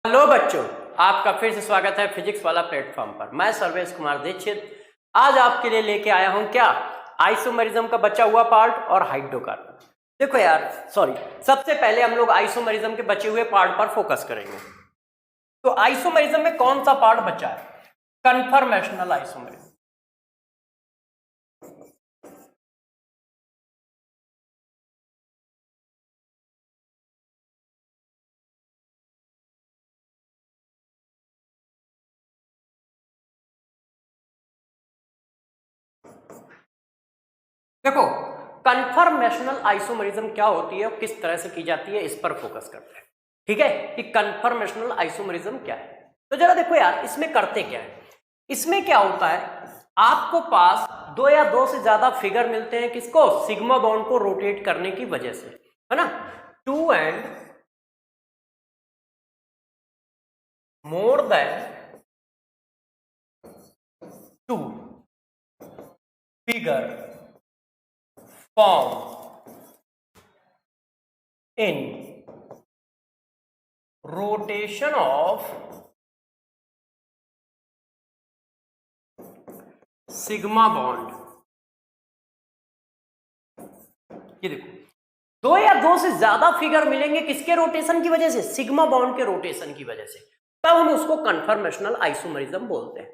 Hello बच्चों, आपका फिर से स्वागत है फिजिक्स वाला प्लेटफॉर्म पर। मैं सर्वेश कुमार दीक्षित आज आपके लिए लेके आया हूं क्या, आइसोमेरिज्म का बचा हुआ पार्ट और हाइड्रोकार्बन। देखो यार, सबसे पहले हम लोग आइसोमेरिज्म के बचे हुए पार्ट पर फोकस करेंगे। तो आइसोमेरिज्म में कौन सा पार्ट बचा है? Conformational isomerism. देखो, कन्फर्मेशनल आइसोमेरिज्म क्या होती है और किस तरह से की जाती है, इस पर फोकस करते हैं। ठीक है कि कन्फर्मेशनल आइसोमेरिज्म क्या है। तो जरा देखो यार, इसमें करते क्या है। इसमें क्या होता है, आपको पास दो या दो से ज्यादा फिगर मिलते हैं, किसको? सिग्मा बॉन्ड को रोटेट करने की वजह से, है ना। 2 and more than 2 figure form in rotation of sigma bond. ये देखो, दो या दो से ज्यादा फिगर मिलेंगे किसके रोटेशन की वजह से? सिग्मा बॉन्ड के रोटेशन की वजह से। तब हम उसको कन्फर्मेशनल आइसोमेरिज्म बोलते हैं।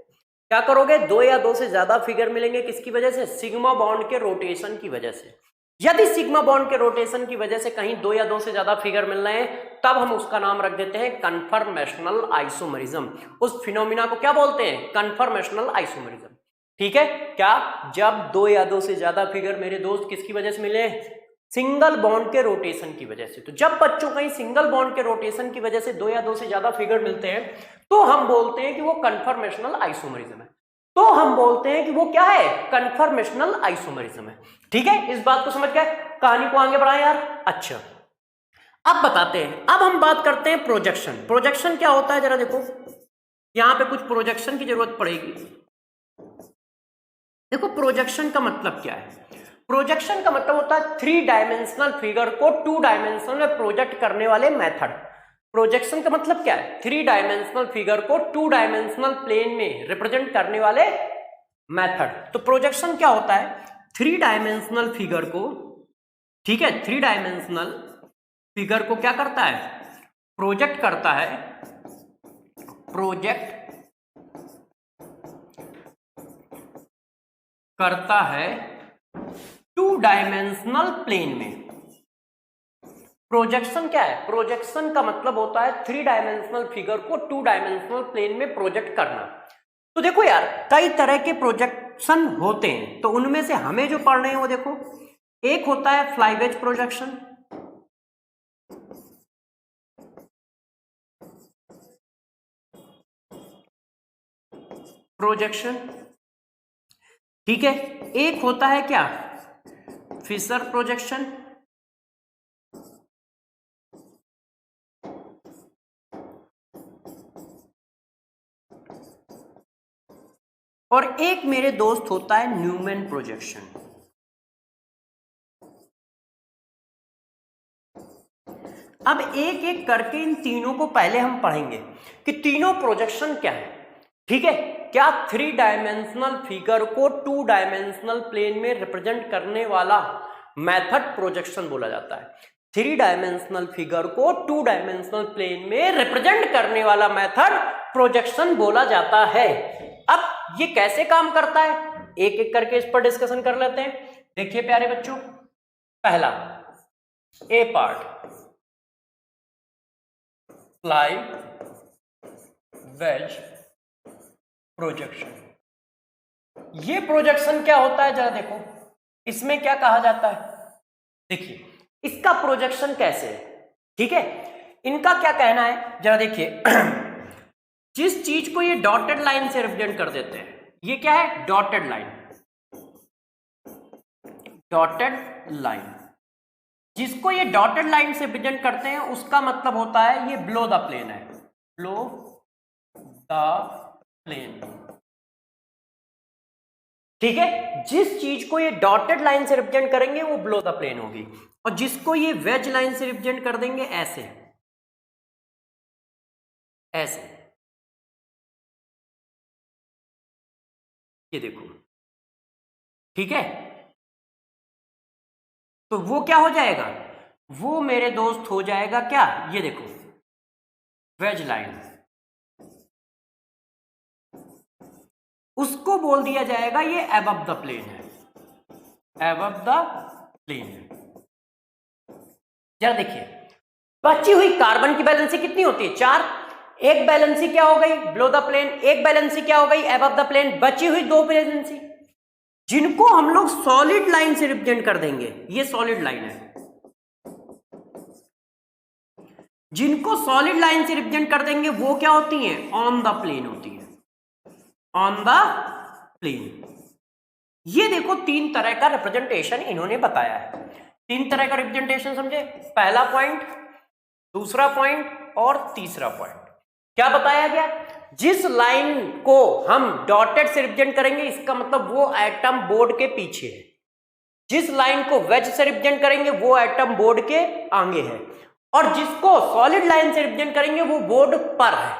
क्या करोगे? दो या दो से ज्यादा फिगर मिलेंगे किसकी वजह से? सिग्मा बॉन्ड के रोटेशन की वजह से। यदि सिग्मा बॉन्ड के रोटेशन की वजह से कहीं दो या दो से ज्यादा फिगर मिल रहे हैं, तब हम उसका नाम रख देते हैं कन्फर्मेशनल आइसोमेरिज्म। उस फिनोमिना को क्या बोलते हैं? Conformational isomerism. ठीक है क्या? जब दो या दो से ज्यादा फिगर मेरे दोस्त किसकी वजह से मिले? सिंगल बॉन्ड के रोटेशन की वजह से। तो जब बच्चों कहीं सिंगल बॉन्ड के रोटेशन की वजह से दो या दो से ज्यादा फिगर मिलते हैं, तो हम बोलते हैं कि वो कन्फर्मेशनल आइसोमेरिज्म है। तो हम बोलते हैं कि वो क्या है? कन्फर्मेशनल आइसोमेरिज्म है। ठीक है, इस बात को समझ गए? कहानी को आगे बढ़ाएं यार। अच्छा, अब बताते हैं। अब हम बात करते हैं प्रोजेक्शन। प्रोजेक्शन क्या होता है, जरा देखो। यहां पे कुछ प्रोजेक्शन की जरूरत पड़ेगी। देखो, प्रोजेक्शन का मतलब क्या है? प्रोजेक्शन का मतलब होता है 3 डायमेंशनल फिगर को 2 डायमेंशनल में प्रोजेक्ट करने वाले मेथड। प्रोजेक्शन का मतलब क्या है? 3 डायमेंशनल फिगर को 2 डायमेंशनल प्लेन में रिप्रेजेंट करने वाले मेथड। तो प्रोजेक्शन क्या होता है? 3 डायमेंशनल फिगर को, ठीक है, 3 डायमेंशनल फिगर को क्या करता है? प्रोजेक्ट करता है। प्रोजेक्ट करता है 2 डायमेंशनल प्लेन में। प्रोजेक्शन क्या है? प्रोजेक्शन का मतलब होता है 3 डायमेंशनल फिगर को 2 डायमेंशनल प्लेन में प्रोजेक्ट करना। तो देखो यार, कई तरह के प्रोजेक्शन होते हैं, तो उनमें से हमें जो पढ़ रहे हैं वो देखो, एक होता है फ्लाईवेज प्रोजेक्शन, ठीक है। एक होता है क्या? फिशर प्रोजेक्शन, और एक मेरे दोस्त होता है न्यूमैन प्रोजेक्शन। अब एक एक करके इन तीनों को पहले हम पढ़ेंगे कि तीनों प्रोजेक्शन क्या है। ठीक है, क्या 3 डायमेंशनल फिगर को 2 डायमेंशनल प्लेन में रिप्रेजेंट करने वाला मेथड प्रोजेक्शन बोला जाता है। 3 डायमेंशनल फिगर को 2 डायमेंशनल प्लेन में रिप्रेजेंट करने वाला मेथड प्रोजेक्शन बोला जाता है। अब ये कैसे काम करता है, एक एक करके इस पर डिस्कशन कर लेते हैं। देखिए प्यारे बच्चों, पहला ए पार्ट, फ्लाई वेज प्रोजेक्शन। ये प्रोजेक्शन क्या होता है, जरा देखो। इसमें क्या कहा जाता है? देखिए, इसका प्रोजेक्शन कैसे है। ठीक है, इनका क्या कहना है, जरा देखिए। जिस चीज को ये डॉटेड लाइन से रिप्रेजेंट कर देते हैं, ये क्या है? Dotted line. डॉटेड लाइन, जिसको ये डॉटेड लाइन से रिप्रेजेंट करते हैं, उसका मतलब होता है ये बिलो द प्लेन है। Below the plane. ठीक है, जिस चीज को ये डॉटेड लाइन से रिप्रेजेंट करेंगे वो बिलो द प्लेन होगी, और जिसको ये वेज लाइन से रिप्रेजेंट कर देंगे ऐसे, ऐसे, ये देखो, ठीक है। तो वो क्या हो जाएगा, वो मेरे दोस्त हो जाएगा क्या, ये देखो वेज लाइन, उसको बोल दिया जाएगा ये अबव द प्लेन है, अबव द प्लेन है। जरा देखिए, बची हुई कार्बन की वैलेंसी कितनी होती है, 4। एक वैलेंसी क्या हो गई बिलो द प्लेन, एक वैलेंसी क्या हो गई अबव द प्लेन, बची हुई 2 वैलेंसी, जिनको हम लोग सॉलिड लाइन से रिप्रेजेंट कर देंगे। ये सॉलिड लाइन है, जिनको सॉलिड लाइन से रिप्रेजेंट कर देंगे वो क्या होती है, ऑन द प्लेन होती है, ऑन द प्लेन। ये देखो 3 तरह का रिप्रेजेंटेशन इन्होंने बताया है। 3 तरह का रिप्रेजेंटेशन समझे, पहला पॉइंट, दूसरा पॉइंट और तीसरा पॉइंट। क्या बताया गया, जिस लाइन को हम डॉटेड से रिप्रेजेंट करेंगे इसका मतलब वो एटम बोर्ड के पीछे है, जिस लाइन को वेज से रिप्रेजेंट करेंगे वो एटम बोर्ड के आगे है, और जिसको सॉलिड लाइन से रिप्रेजेंट करेंगे वो बोर्ड पर है,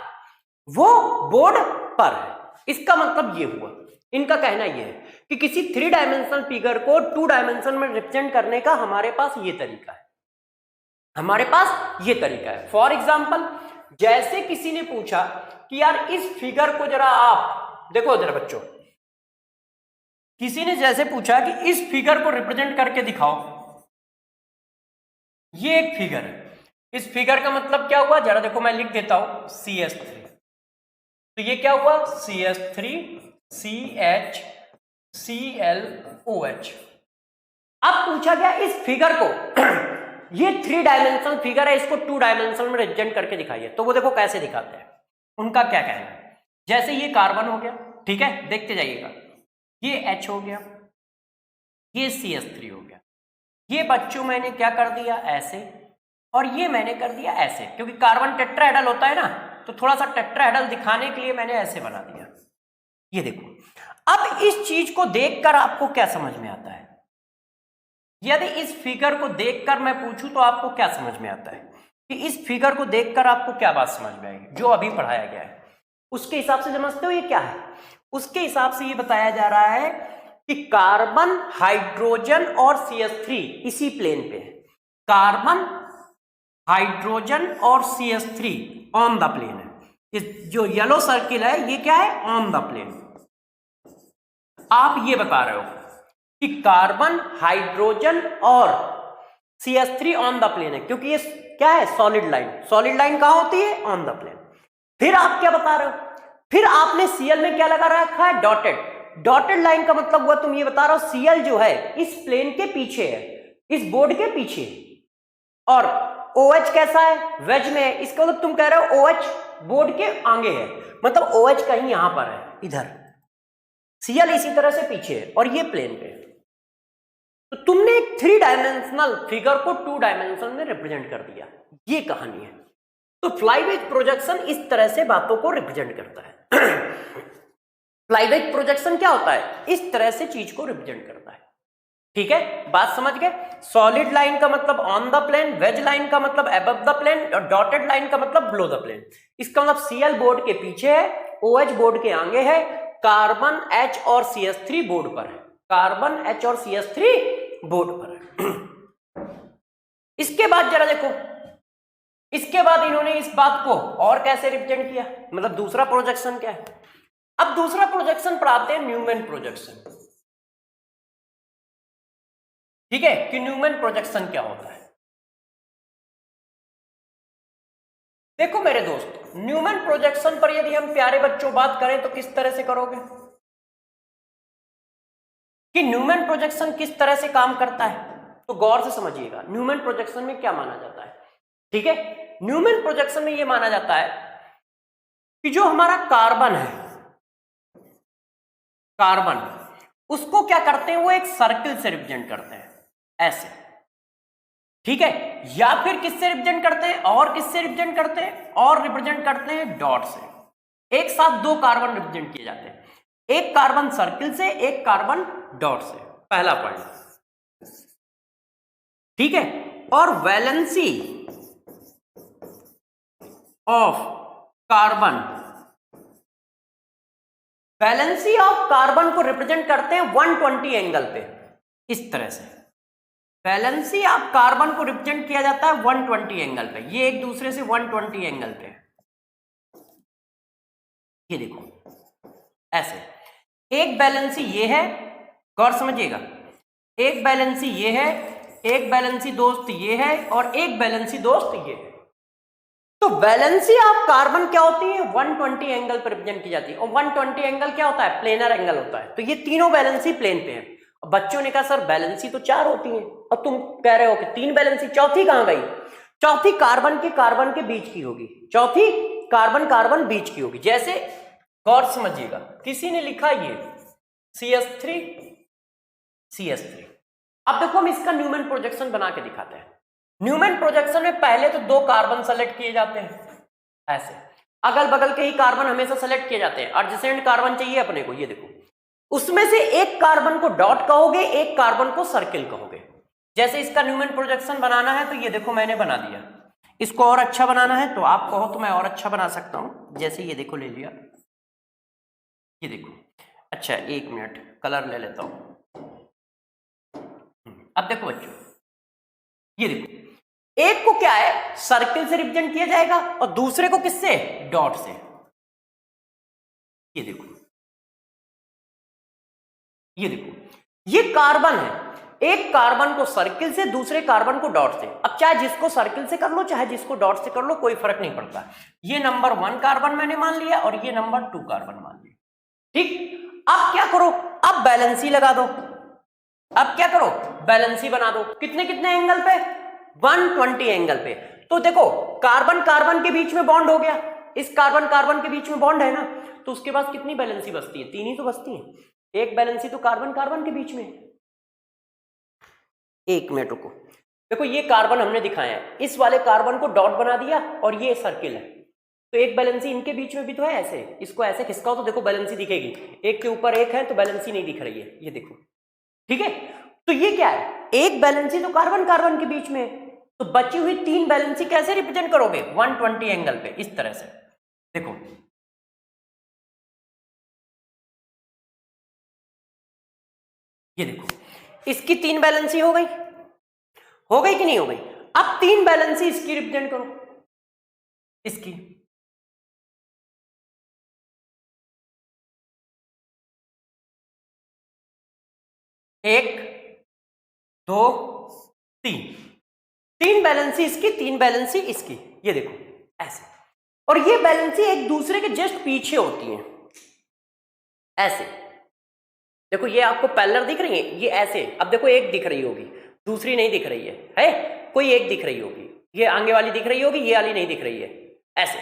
वो बोर्ड पर है। इसका मतलब ये हुआ, इनका कहना ये है कि किसी 3 डायमेंशनल फिगर को 2 डायमेंशन में रिप्रेजेंट करने का हमारे पास ये तरीका है, हमारे पास ये तरीका है। फॉर एग्जाम्पल, जैसे किसी ने पूछा कि यार इस फिगर को जरा आप देखो, जरा बच्चों, किसी ने जैसे पूछा कि इस फिगर को रिप्रेजेंट करके दिखाओ, ये एक फिगर है, इस फिगर का मतलब क्या हुआ, जरा देखो मैं लिख देता हूं CH3, तो ये क्या हुआ CH3 CH ClOH। अब पूछा गया इस फिगर को ये 3 डायमेंशनल फिगर है, इसको 2 डायमेंशनल में रिप्रेजेंट करके दिखाइए। तो वो देखो कैसे दिखाते हैं, उनका क्या कहना है। जैसे ये कार्बन हो गया, ठीक है, देखते जाइएगा, ये H हो गया, ये CH3 हो गया, ये बच्चों मैंने क्या कर दिया ऐसे, और ये मैंने कर दिया ऐसे, क्योंकि कार्बन टेट्राहेड्रल होता है ना, तो थोड़ा सा टेट्राहेड्रल दिखाने के लिए मैंने ऐसे बना दिया। ये देखो, अब इस चीज को देखकर आपको क्या समझ में आता है, यदि इस फिगर को देखकर मैं पूछूं तो आपको क्या समझ में आता है, कि इस फिगर को देखकर आपको क्या बात समझ में आएगी, जो अभी पढ़ाया गया है उसके हिसाब से समझते हो ये क्या है। उसके हिसाब से ये बताया जा रहा है कि कार्बन, हाइड्रोजन और CH3 इसी प्लेन पे है, कार्बन, हाइड्रोजन और CH3 ऑन द प्लेन है। जो येलो सर्किल है ये क्या है, ऑन द प्लेन। आप ये बता रहे हो कि कार्बन, हाइड्रोजन और CH3 ऑन द प्लेन है, क्योंकि ये क्या है, सॉलिड लाइन। सॉलिड लाइन कहां होती है, ऑन द प्लेन। फिर आप क्या बता रहे हो, फिर आपने Cl में क्या लगा रखा है, डॉटेड। डॉटेड लाइन का मतलब हुआ, तुम ये बता रहे हो Cl जो है इस प्लेन के पीछे है, इस बोर्ड के पीछे, और OH कैसा है, वेज में है। इसका मतलब तुम कह रहे हो OH बोर्ड के आगे है, मतलब OH कहीं यहां पर है, इधर, Cl इसी तरह से पीछे है और ये प्लेन पे है। तो तुमने एक 3 डायमेंशनल फिगर को 2 डायमेंशन में रिप्रेजेंट कर दिया, ये कहानी है। तो फ्लाईबैक प्रोजेक्शन इस तरह से बातों को रिप्रेजेंट करता है। फ्लाईबैक प्रोजेक्शन क्या होता है, इस तरह से चीज को रिप्रेजेंट करता है। ठीक है, बात समझ गए। सॉलिड लाइन का मतलब on the plane, wedge line का मतलब अबव द प्लेन, और डॉटेड लाइन का मतलब बिलो द प्लेन। इसका मतलब Cl बोर्ड के पीछे है, OH बोर्ड के आगे है, कार्बन, H और CH3 बोर्ड पर है, कार्बन, H और CH3 बोर्ड पर है। इसके बाद जरा देखो, इसके बाद इन्होंने इस बात को और कैसे रिप्रेजेंट किया, मतलब दूसरा प्रोजेक्शन क्या है। अब दूसरा प्रोजेक्शन पर आते हैं, न्यूमैन प्रोजेक्शन। ठीक है, कि न्यूमैन प्रोजेक्शन क्या होता है। देखो मेरे दोस्त, न्यूमैन प्रोजेक्शन पर यदि हम प्यारे बच्चों बात करें तो किस तरह से करोगे, कि न्यूमैन प्रोजेक्शन किस तरह से काम करता है, तो गौर से समझिएगा। न्यूमैन प्रोजेक्शन में क्या माना जाता है, ठीक है, न्यूमैन प्रोजेक्शन में यह माना जाता है कि जो हमारा कार्बन है, कार्बन, उसको क्या करते हैं, वो एक सर्किल से रिप्रेजेंट करते हैं ऐसे, ठीक है, या फिर किससे रिप्रेजेंट करते हैं, और किससे रिप्रेजेंट करते हैं, और रिप्रेजेंट करते हैं डॉट से। एक साथ 2 कार्बन रिप्रेजेंट किए जाते हैं, एक कार्बन सर्किल से, एक कार्बन डॉट से, पहला पॉइंट, ठीक है। और valency of carbon, valency of carbon को रिप्रेजेंट करते हैं 120 एंगल पे, इस तरह से वैलेंसी ऑफ कार्बन को रिप्रेजेंट किया जाता है 120 एंगल पे, ये एक दूसरे से 120 एंगल पे, ये देखो ऐसे। एक बैलेंसी ये है, गौर समझिएगा, एक बैलेंसी ये है, एक बैलेंसी दोस्त ये है, और एक बैलेंसी दोस्त ये है। तो वैलेंसी ऑफ कार्बन क्या होती है, 120 एंगल पर रिप्रेजेंट की जाती है, और 120 एंगल क्या होता है, प्लेनर एंगल होता है। तो ये तीनों वैलेंसी प्लेन पे है। बच्चों ने कहा सर बैलेंसी तो 4 होती है, और तुम कह रहे हो कि 3 बैलेंसी, चौथी कहां गई? चौथी कार्बन के बीच की होगी, चौथी कार्बन बीच की होगी। जैसे गौर समझिएगा, किसी ने लिखा ये CH3 CH3। अब देखो हम इसका न्यूमैन प्रोजेक्शन बना के दिखाते हैं। न्यूमैन प्रोजेक्शन में पहले तो 2 कार्बन सेलेक्ट किए जाते हैं, ऐसे अगल बगल के ही कार्बन हमेशा सेलेक्ट किए जाते हैं। एडजेसेंट कार्बन चाहिए अपने को, ये देखो उसमें से एक कार्बन को डॉट कहोगे, एक कार्बन को सर्किल कहोगे। जैसे इसका न्यूमैन प्रोजेक्शन बनाना है तो ये देखो मैंने बना दिया। इसको और अच्छा बनाना है तो आप कहो तो मैं और अच्छा बना सकता हूं। जैसे ये देखो ले लिया, ये देखो। अच्छा एक मिनट कलर ले लेता हूं। अब देखो बच्चों, ये देखो एक को क्या है सर्किल से रिप्रेजेंट किया जाएगा और दूसरे को किससे, डॉट से। ये देखो, ये देखो ये कार्बन है, एक कार्बन को सर्किल से, दूसरे कार्बन को डॉट से। अब चाहे जिसको सर्किल से कर लो चाहे जिसको डॉट से कर लो, कोई फर्क नहीं पड़ता। ये नंबर 1 कार्बन मैंने मान लिया और ये नंबर 2 कार्बन मान लिया, ठीक। अब क्या करो, अब बैलेंसी लगा दो। अब क्या करो, बैलेंसी बना दो। कितने कितने एंगल पे, 120 एंगल पे। तो देखो कार्बन कार्बन के बीच में बॉन्ड हो गया, इस कार्बन कार्बन के बीच में बॉन्ड है ना, तो उसके पास कितनी बैलेंसी बचती है, 3 ही तो बचती है। एक बैलेंसी तो कार्बन कार्बन के बीच में। एक मिनट रुको, देखो ये कार्बन हमने दिखाया है, इस वाले कार्बन को डॉट बना दिया और ये सर्किल है, तो एक बैलेंसी इनके बीच में भी तो है। ऐसे इसको ऐसे खिसकाओ तो देखो बैलेंसी दिखेगी, एक के ऊपर एक है तो बैलेंसी नहीं दिख रही है, ये देखो, ठीक है। तो ये क्या है, एक बैलेंसी तो कार्बन कार्बन के बीच में है, तो बची हुई 3 बैलेंसी कैसे रिप्रेजेंट करोगे, 120 एंगल पे, इस तरह से। देखो ये देखो, इसकी 3 बैलेंसी हो गई कि नहीं हो गई। अब 3 बैलेंसी इसकी रिप्रेजेंट करो, इसकी। एक, 2, 3 बैलेंसी इसकी, 3 बैलेंसी इसकी, ये देखो ऐसे। और ये बैलेंसी एक दूसरे के जस्ट पीछे होती हैं, ऐसे। देखो ये आपको पैरेलल दिख रही है, ये ऐसे। अब देखो एक दिख रही होगी, दूसरी नहीं दिख रही है कोई एक दिख रही होगी, ये आगे वाली दिख रही होगी, ये वाली नहीं दिख रही है, ऐसे।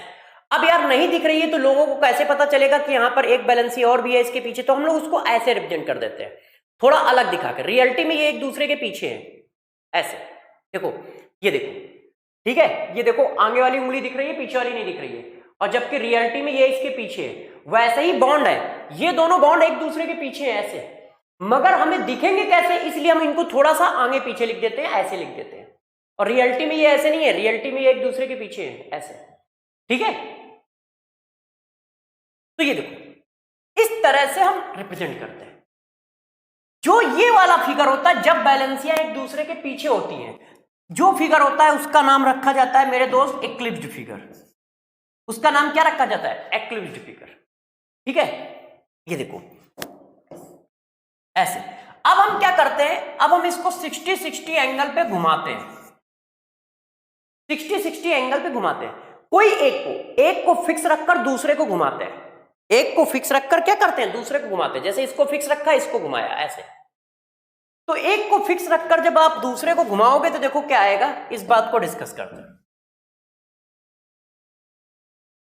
अब यार नहीं दिख रही है तो लोगों को कैसे पता चलेगा कि यहां पर एक बैलेंसी और भी है इसके पीछे, तो हम लोग उसको ऐसे रिप्रेजेंट कर देते हैं, थोड़ा अलग दिखाकर। रियलिटी में ये एक दूसरे के पीछे है, ऐसे। देखो ये देखो, ठीक है, ये देखो आगे वाली उंगली दिख रही है, पीछे वाली नहीं दिख रही है, और जबकि रियलिटी में ये इसके पीछे है। वैसे ही बॉन्ड है, ये दोनों बॉन्ड एक दूसरे के पीछे हैं ऐसे, मगर हमें दिखेंगे कैसे, इसलिए हम इनको थोड़ा सा आगे पीछे लिख देते हैं, ऐसे लिख देते हैं। और रियलिटी में ये ऐसे नहीं है, रियलिटी में ये एक दूसरे के पीछे है, ऐसे, ठीक है। तो ये देखो इस तरह से हम रिप्रेजेंट करते हैं। जो ये वाला फिगर होता है जब बैलेंसियां एक दूसरे के पीछे होती हैं, जो फिगर होता है उसका नाम रखा जाता है मेरे दोस्त एक्लिप्स्ड फिगर। उसका नाम क्या रखा जाता है, एक्लिप्स्ड फिगर, ठीक है। ये देखो ऐसे। अब हम क्या करते हैं, अब हम इसको 60-60 एंगल पे घुमाते हैं, 60-60 एंगल पे घुमाते हैं। कोई एक को फिक्स रखकर दूसरे को घुमाते हैं, एक को फिक्स रखकर क्या करते हैं, दूसरे को घुमाते हैं। जैसे इसको फिक्स रखा, इसको घुमाया, ऐसे। तो एक को फिक्स रखकर जब आप दूसरे को घुमाओगे तो देखो क्या आएगा, इस बात को डिस्कस करते हैं।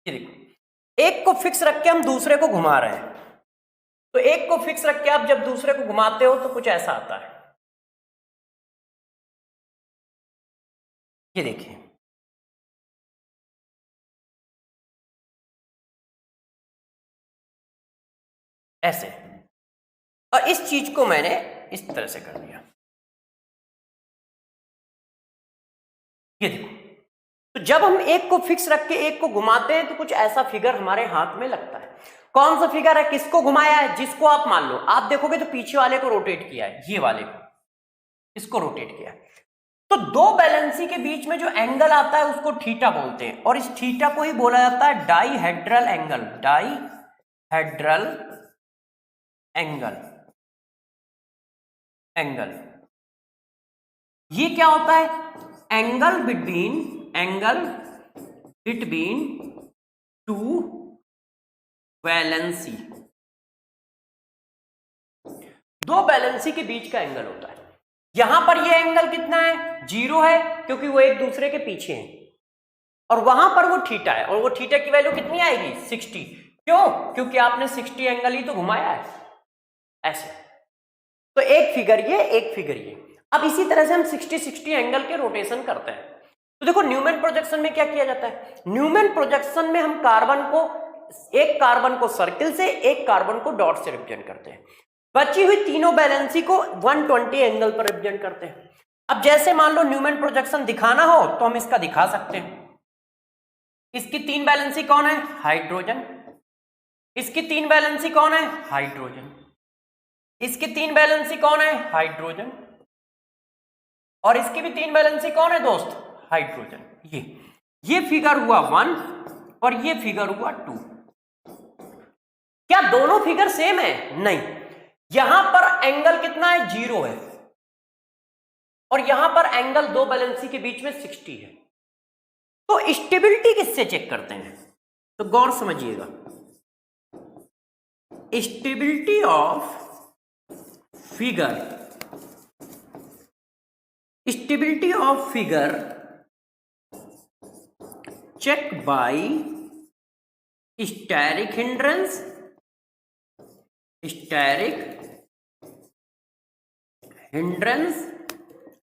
ये देखो एक को फिक्स रख के हम दूसरे को घुमा रहे हैं, तो एक को फिक्स रख के आप जब दूसरे को घुमाते हो तो कुछ ऐसा आता है, ये देखिए। ऐसे। और इस चीज को मैंने इस तरह से कर दिया, ये देखो तो जब हम एक को फिक्स रख के एक को घुमाते हैं तो कुछ ऐसा फिगर हमारे हाथ में लगता है। कौन सा फिगर है, किसको घुमाया है, जिसको आप मान लो आप देखोगे तो पीछे वाले को रोटेट किया है, ये वाले को, इसको रोटेट किया है। तो दो बैलेंसी के बीच में जो एंगल आता है उसको थीटा बोलते हैं, और इस थीटा को ही बोला जाता है dihedral angle, dihedral angle. Angle ये क्या होता है, एंगल बिटवीन टू वैलेंसी, दो बैलेंसी के बीच का एंगल होता है। यहां पर ये एंगल कितना है, 0 है, क्योंकि वो एक दूसरे के पीछे हैं, और वहां पर वो थीटा है, और वो थीटा की वैल्यू कितनी आएगी, 60। क्यों, क्योंकि आपने 60 एंगल ही तो घुमाया है ऐसे। तो एक फिगर ये, एक फिगर ये। अब इसी तरह से हम 60-60 एंगल के रोटेशन करते हैं। तो देखो न्यूमैन प्रोजेक्शन में क्या किया जाता है, न्यूमैन प्रोजेक्शन में हम एक कार्बन को सर्किल से, एक कार्बन को डॉट से रिप्रेजेंट करते हैं। बची हुई तीनों बैलेंसी को 120 एंगल पर रिप्रेजेंट करते हैं। अब जैसे मान लो न्यूमैन प्रोजेक्शन दिखाना हो तो हम इसका दिखा सकते हैं। इसकी तीन बैलेंसी कौन है, हाइड्रोजन। इसकी तीन बैलेंसी कौन है, हाइड्रोजन। इसकी तीन बैलेंसी कौन है, हाइड्रोजन। और इसकी भी तीन बैलेंसी कौन है दोस्त, हाइड्रोजन। ये फिगर हुआ 1 और ये फिगर हुआ 2। क्या दोनों फिगर सेम है, नहीं। यहां पर एंगल कितना है, 0 है, और यहां पर एंगल दो बैलेंसी के बीच में 60 है। तो स्टेबिलिटी किससे चेक करते हैं, तो गौर समझिएगा, stability of figure check by steric hindrance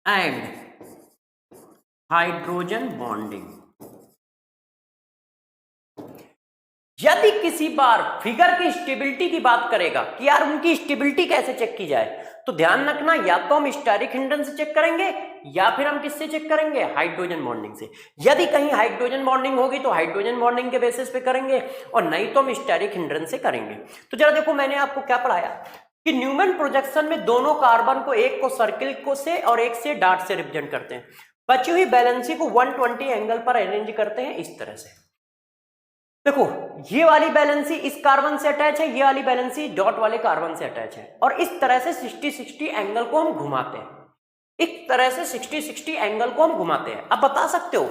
and hydrogen bonding. यदि किसी बार फिगर की स्टेबिलिटी की बात करेगा कि यार उनकी स्टेबिलिटी कैसे चेक की जाए, तो ध्यान रखना, या तो हम स्टेरिक हिंड्रेंस से चेक करेंगे या फिर हम किससे चेक करेंगे, हाइड्रोजन बॉन्डिंग से। यदि कहीं हाइड्रोजन बॉन्डिंग होगी तो हाइड्रोजन बॉन्डिंग के बेसिस पे करेंगे, और नहीं तो हम स्टेरिक हिंड्रेंस से करेंगे। तो जरा देखो, मैंने आपको क्या पढ़ाया कि न्यूमैन प्रोजेक्शन में दोनों कार्बन को, एक को सर्किल को से और एक से डॉट से रिप्रेजेंट करते हैं। बची हुई बैलेंसी को 120 एंगल पर अरेंज करते हैं इस तरह से। देखो, ये वाली बैलेंसी इस कार्बन से अटैच है, ये वाली बैलेंसी डॉट वाले कार्बन से अटैच है, और इस तरह से 60-60 एंगल को हम घुमाते हैं। इस तरह से 60-60 एंगल को हम घुमाते हैं। अब बता सकते हो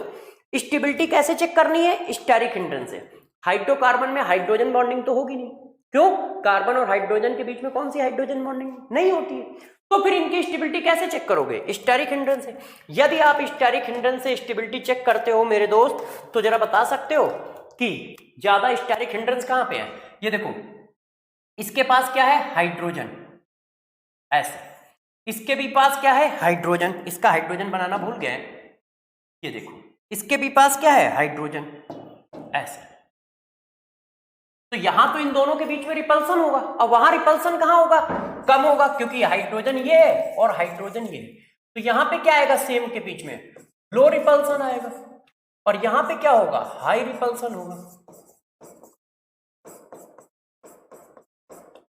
स्टेबिलिटी कैसे चेक करनी है, स्टेरिक हिंड्रेंस से। हाइड्रोकार्बन में हाइड्रोजन बॉन्डिंग तो होगी नहीं, क्यों, कार्बन और हाइड्रोजन के बीच में कौन सी हाइड्रोजन बॉन्डिंग नहीं होती है। तो फिर इनकी स्टेबिलिटी कैसे चेक करोगे, स्टेरिक हिंड्रेंस से। यदि आप स्टेरिक हिंड्रेंस से स्टेबिलिटी चेक करते हो मेरे दोस्त, तो जरा बता सकते हो कि ज्यादा स्टेरिक हिंड्रेंस कहां पे है। ये देखो, इसके पास क्या है, हाइड्रोजन, ऐसे। इसके भी पास क्या है, हाइड्रोजन, इसका हाइड्रोजन बनाना भूल गए। ये देखो, इसके भी पास क्या है, हाइड्रोजन, ऐसे। तो यहां तो इन दोनों के बीच में रिपल्सन होगा, और वहां रिपल्सन कहां होगा, कम होगा, क्योंकि हाइड्रोजन ये है और हाइड्रोजन ये है। तो यहां पे क्या आएगा, सेम के बीच में लो रिपल्सन आएगा, और यहां पे क्या होगा, हाई रिपल्सन होगा।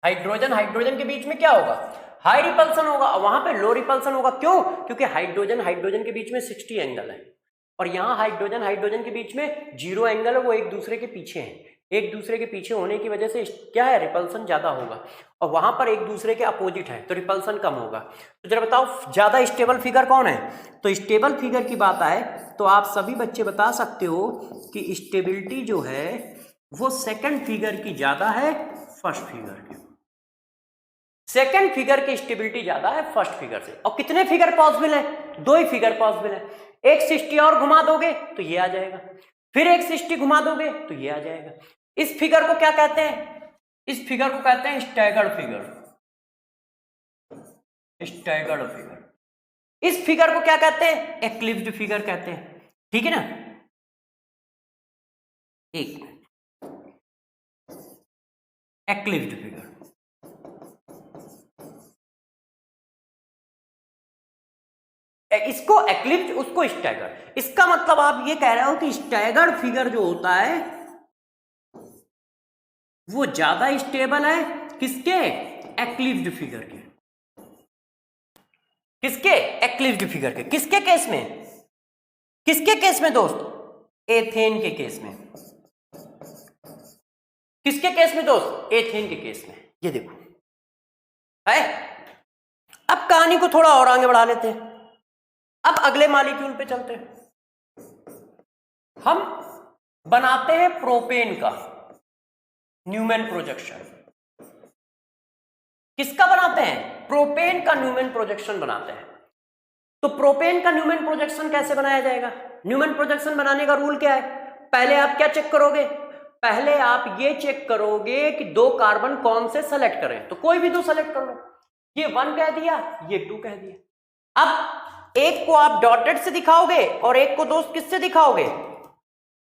हाइड्रोजन के बीच में क्या होगा, हाई रिपल्सन होगा, और वहां पे लो रिपल्सन होगा। क्यों, क्योंकि हाइड्रोजन के बीच में 60 एंगल है, और यहां हाइड्रोजन के बीच में 0 एंगल है, वो एक दूसरे के पीछे हैं। एक दूसरे के पीछे होने की वजह से क्या है, रिपल्सन ज्यादा होगा, और वहां पर एक दूसरे के अपोजिट है, तो रिपल्सन कम होगा। तो जरा बताओ, ज्यादा स्टेबल फिगर कौन है। तो स्टेबल फिगर की बात आए तो आप सभी बच्चे बता सकते हो कि स्टेबिलिटी जो है वो सेकंड फिगर की ज्यादा है फर्स्ट फिगर की। सेकंड फिगर की स्टेबिलिटी ज्यादा है फर्स्ट फिगर से। और कितने फिगर पॉसिबल है, दो ही फिगर पॉसिबल है। एक 60 और घुमा दोगे तो ये आ जाएगा, फिर एक 60 घुमा दोगे तो ये आ जाएगा। इस फिगर को क्या कहते हैं, इस फिगर को कहते हैं स्टैगर्ड फिगर। Staggered figure. इस फिगर को क्या कहते हैं, एक्लिप्स्ड फिगर कहते हैं, ठीक है ना। एक एक्लिप्स्ड फिगर, इसको एक्लिप्स, उसको स्टैगर्ड। इसका मतलब आप ये कह रहे हो कि स्टैगर्ड फिगर जो होता है वो ज्यादा स्टेबल है किसके? एक्लिप्स्ड फिगर के। किसके? एक्लिप्स्ड फिगर के। किसके केस में? किसके केस में दोस्त? एथेन के केस में। किसके केस में दोस्त? एथेन के केस में। ये देखो है। अब कहानी को थोड़ा और आगे बढ़ा लेते हैं। अब अगले मॉलिक्यूल पे चलते हैं। हम बनाते हैं प्रोपेन का न्यूमैन प्रोजेक्शन। किसका बनाते हैं? प्रोपेन का न्यूमैन प्रोजेक्शन बनाते हैं। तो प्रोपेन का न्यूमैन प्रोजेक्शन कैसे बनाया जाएगा? न्यूमैन प्रोजेक्शन बनाने का रूल क्या है? पहले आप क्या चेक करोगे? पहले आप ये चेक करोगे कि दो कार्बन कौन से सेलेक्ट करें। तो कोई भी दो सेलेक्ट कर लो। ये 1 कह दिया, ये 2 कह दिया। अब एक को आप डॉटेड से दिखाओगे और एक को दोस्त किससे दिखाओगे?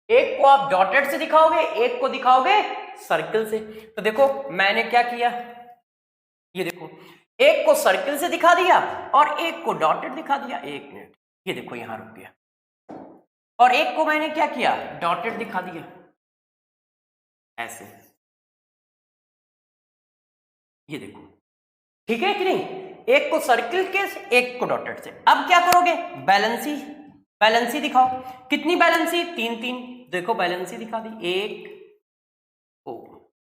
एक को आप डॉटेड से दिखाओगे, एक को दिखाओगे सर्किल से। तो देखो मैंने क्या किया, ये देखो एक को सर्किल से दिखा दिया और एक को डॉटेड दिखा दिया। एक मिनट, ये देखो यहां रुक गया। और एक को मैंने क्या किया? डॉटेड दिखा दिया ऐसे। ये देखो ठीक है कि नहीं? एक को सर्किल के, एक को डॉटेड से। अब क्या करोगे? बैलेंसी। बैलेंसी दिखाओ। कितनी बैलेंसी? 3 3। देखो बैलेंसी दिखा दी।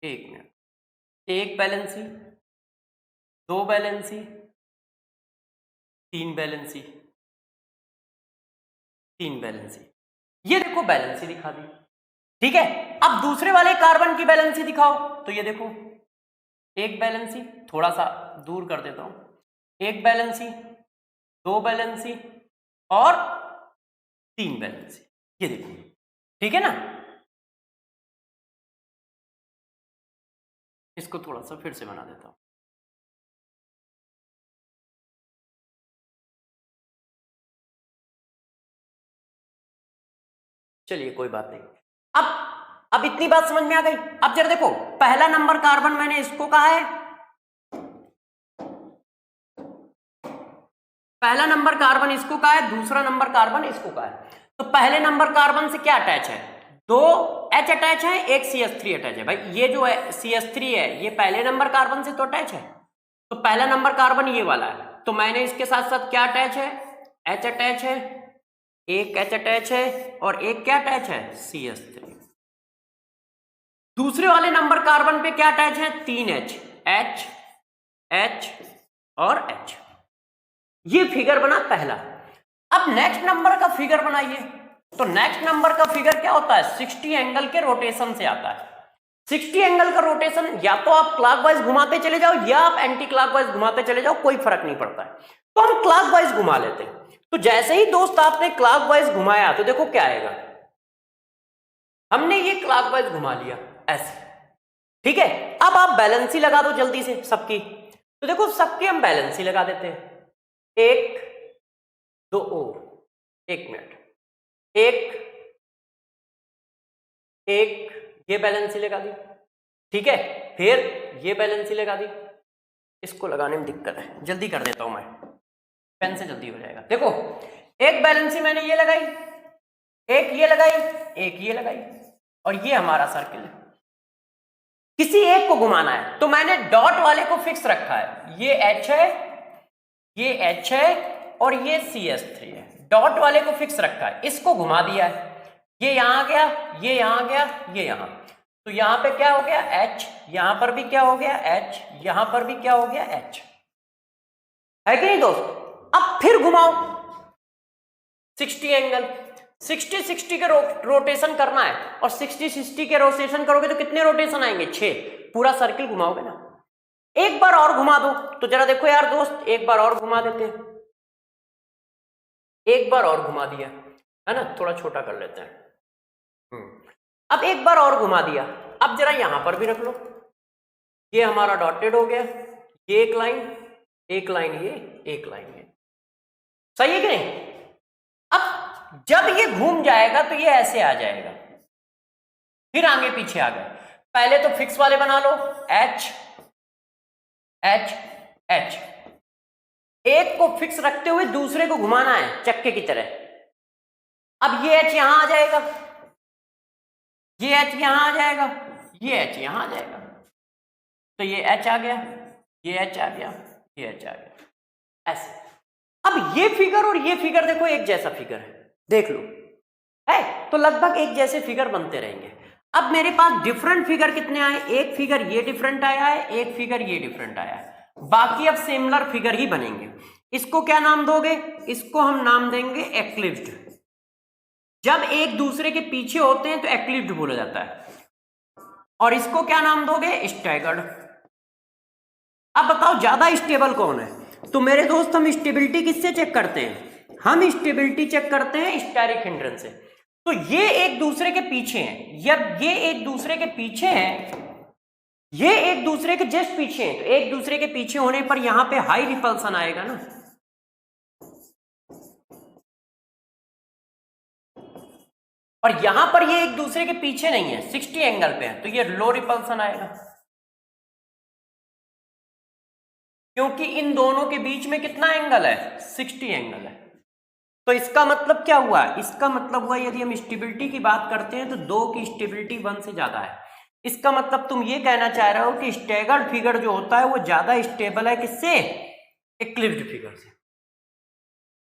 एक मिनट, एक बैलेंसी, 2 बैलेंसी, 3 बैलेंसी, 3 बैलेंसी। ये देखो बैलेंसी दिखा दी। ठीक है। अब दूसरे वाले कार्बन की बैलेंसी दिखाओ। तो ये देखो एक बैलेंसी, थोड़ा सा दूर कर देता हूं। एक बैलेंसी, 2 बैलेंसी और 3 बैलेंसी। ये देखो ठीक है ना? इसको थोड़ा सा फिर से बना देता हूं। चलिए कोई बात नहीं। अब इतनी बात समझ में आ गई। अब जरा देखो, पहला नंबर कार्बन मैंने इसको कहा है, पहला नंबर कार्बन इसको कहा है, दूसरा नंबर कार्बन इसको कहा है। तो पहले नंबर कार्बन से क्या अटैच है? 2 H अटैच है, एक CH3 अटैच है। भाई ये जो है CH3 है, ये पहले नंबर कार्बन से तो अटैच है। तो पहला नंबर कार्बन ये वाला है, तो मैंने इसके साथ साथ क्या अटैच है? H अटैच है, एक H अटैच है और एक क्या अटैच है? CH3। दूसरे वाले नंबर कार्बन पे क्या अटैच है? 3 H, H, H और H। ये फिगर बना पहला। अब नेक्स्ट नंबर का फिगर बनाइए। तो नेक्स्ट नंबर का फिगर क्या होता है? 60 एंगल के रोटेशन से आता है। 60 एंगल का रोटेशन या तो आप क्लॉकवाइज घुमाते चले जाओ या आप एंटी क्लॉकवाइज घुमाते चले जाओ, कोई फर्क नहीं पड़ता है। तो हम क्लॉकवाइज घुमा लेते हैं। तो जैसे ही दोस्त आपने क्लॉकवाइज घुमाया तो देखो क्या आएगा। हमने ये क्लॉकवाइज घुमा लिया ऐसे, ठीक है। अब आप बैलेंसी लगा दो जल्दी से सबकी। तो देखो सबकी हम बैलेंसी लगा देते हैं। 1 2 1 मिनट, एक ये बैलेंसी लगा दी, ठीक है। फिर ये बैलेंसी लगा दी। इसको लगाने में दिक्कत है, जल्दी कर देता हूं मैं, पेन से जल्दी हो जाएगा। देखो एक बैलेंसी मैंने ये लगाई, एक ये लगाई, एक ये लगाई और ये हमारा सर्किल है। किसी एक को घुमाना है तो मैंने डॉट वाले को फिक्स रखा है। ये H है, ये H है और ये CH3 है। डॉट वाले को फिक्स रखा है, इसको घुमा दिया है। ये यहां आ गया, ये यहां आ गया, ये यहां। तो यहां पे क्या हो गया? H। यहां पर भी क्या हो गया? H। यहां पर भी क्या हो गया? H। है कि नहीं दोस्त? अब फिर घुमाओ 60 एंगल। 60 60 के रोटेशन करना है और 60 60 के रोटेशन करोगे तो कितने रोटेशन आएंगे? 6। पूरा सर्किल घुमाओगे ना। एक बार और घुमा दो। तो जरा देखो यार दोस्त, एक बार और घुमा देते हैं। एक बार और घुमा दिया है ना, थोड़ा छोटा कर लेते हैं। अब एक बार और घुमा दिया। अब जरा यहां पर भी रख लो। ये हमारा डॉटेड हो गया, ये एक लाइन, एक लाइन ये, एक लाइन ये। सही है कि नहीं? अब जब ये घूम जाएगा तो ये ऐसे आ जाएगा। फिर आगे पीछे आ गए। पहले तो फिक्स वाले बना लो, H H H। एक को फिक्स रखते हुए दूसरे को घुमाना है चक्के की तरह। अब ये एच यहां आ जाएगा, ये एच यहां आ जाएगा, ये एच यहां आ जाएगा, तो ये एच आ गया, ये एच आ गया, ये एच आ गया, ऐसे। अब ये फिगर और ये फिगर देखो एक जैसा फिगर है, देख लो है, तो लगभग एक जैसे फिगर बनते रहेंगे। अब मेरे पास डिफरेंट फिगर कितने आए, एक फिगर ये डिफरेंट आया है, एक फिगर ये डिफरेंट आया है, बाकी अब सिमिलर फिगर ही बनेंगे। इसको क्या नाम दोगे, इसको हम नाम देंगे एक्लिप्स्ड। जब एक दूसरे के पीछे होते हैं तो एक्लिप्स्ड बोला जाता है। और इसको क्या नाम दोगे, स्टैगर्ड। अब बताओ ज्यादा स्टेबल कौन है, तो मेरे दोस्त हम स्टेबिलिटी किससे चेक करते हैं, हम स्टेबिलिटी चेक करते हैं स्टेरिक हिंड्रेंस से। तो ये एक दूसरे के पीछे हैं, जब ये एक दूसरे के पीछे हैं, ये एक दूसरे के जस्ट पीछे हैं, तो एक दूसरे के पीछे होने पर यहां पे हाई रिपल्सन आएगा ना, और यहां पर ये एक दूसरे के पीछे नहीं है, 60 एंगल पे है, तो ये लो रिपल्सन आएगा, क्योंकि इन दोनों के बीच में कितना एंगल है, 60 एंगल है। तो इसका मतलब क्या हुआ, इसका मतलब हुआ यदि हम स्टेबिलिटी की बात करते हैं तो 2 की स्टेबिलिटी 1 से ज्यादा है। इसका मतलब तुम ये कहना चाह रहे हो कि स्टैगर्ड फिगर जो होता है वो ज्यादा स्टेबल है किससे, एक्लिप्स्ड फिगर से।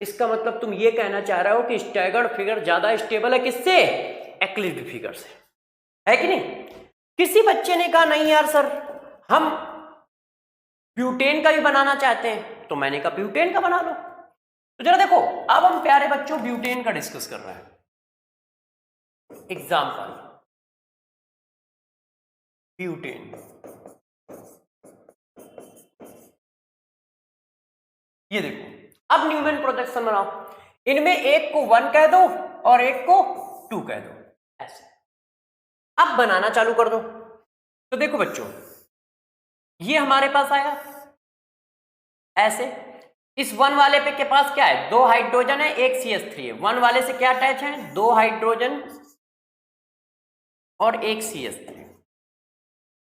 इसका मतलब तुम ये कहना चाह रहे हो कि स्टैगर्ड फिगर ज्यादा स्टेबल है किससे, एक्लिप्स्ड फिगर से, है कि नहीं। किसी बच्चे ने कहा नहीं यार सर हम ब्यूटेन का भी बनाना चाहते हैं, तो मैंने कहा ब्यूटेन का बना लो। तो जरा देखो अब हम प्यारे बच्चों ब्यूटेन का डिस्कस कर रहे हैं। एग्जाम्पल ब्यूटेन, ये देखो अब न्यूमैन प्रोजेक्शन बनाओ, इनमें एक को 1 कह दो और एक को 2 कह दो, ऐसे। अब बनाना चालू कर दो। तो देखो बच्चों ये हमारे पास आया ऐसे, इस 1 वाले पे के पास क्या है, 2 हाइड्रोजन है, एक CH3 है। 1 वाले से क्या अटैच है, 2 हाइड्रोजन और एक CH3,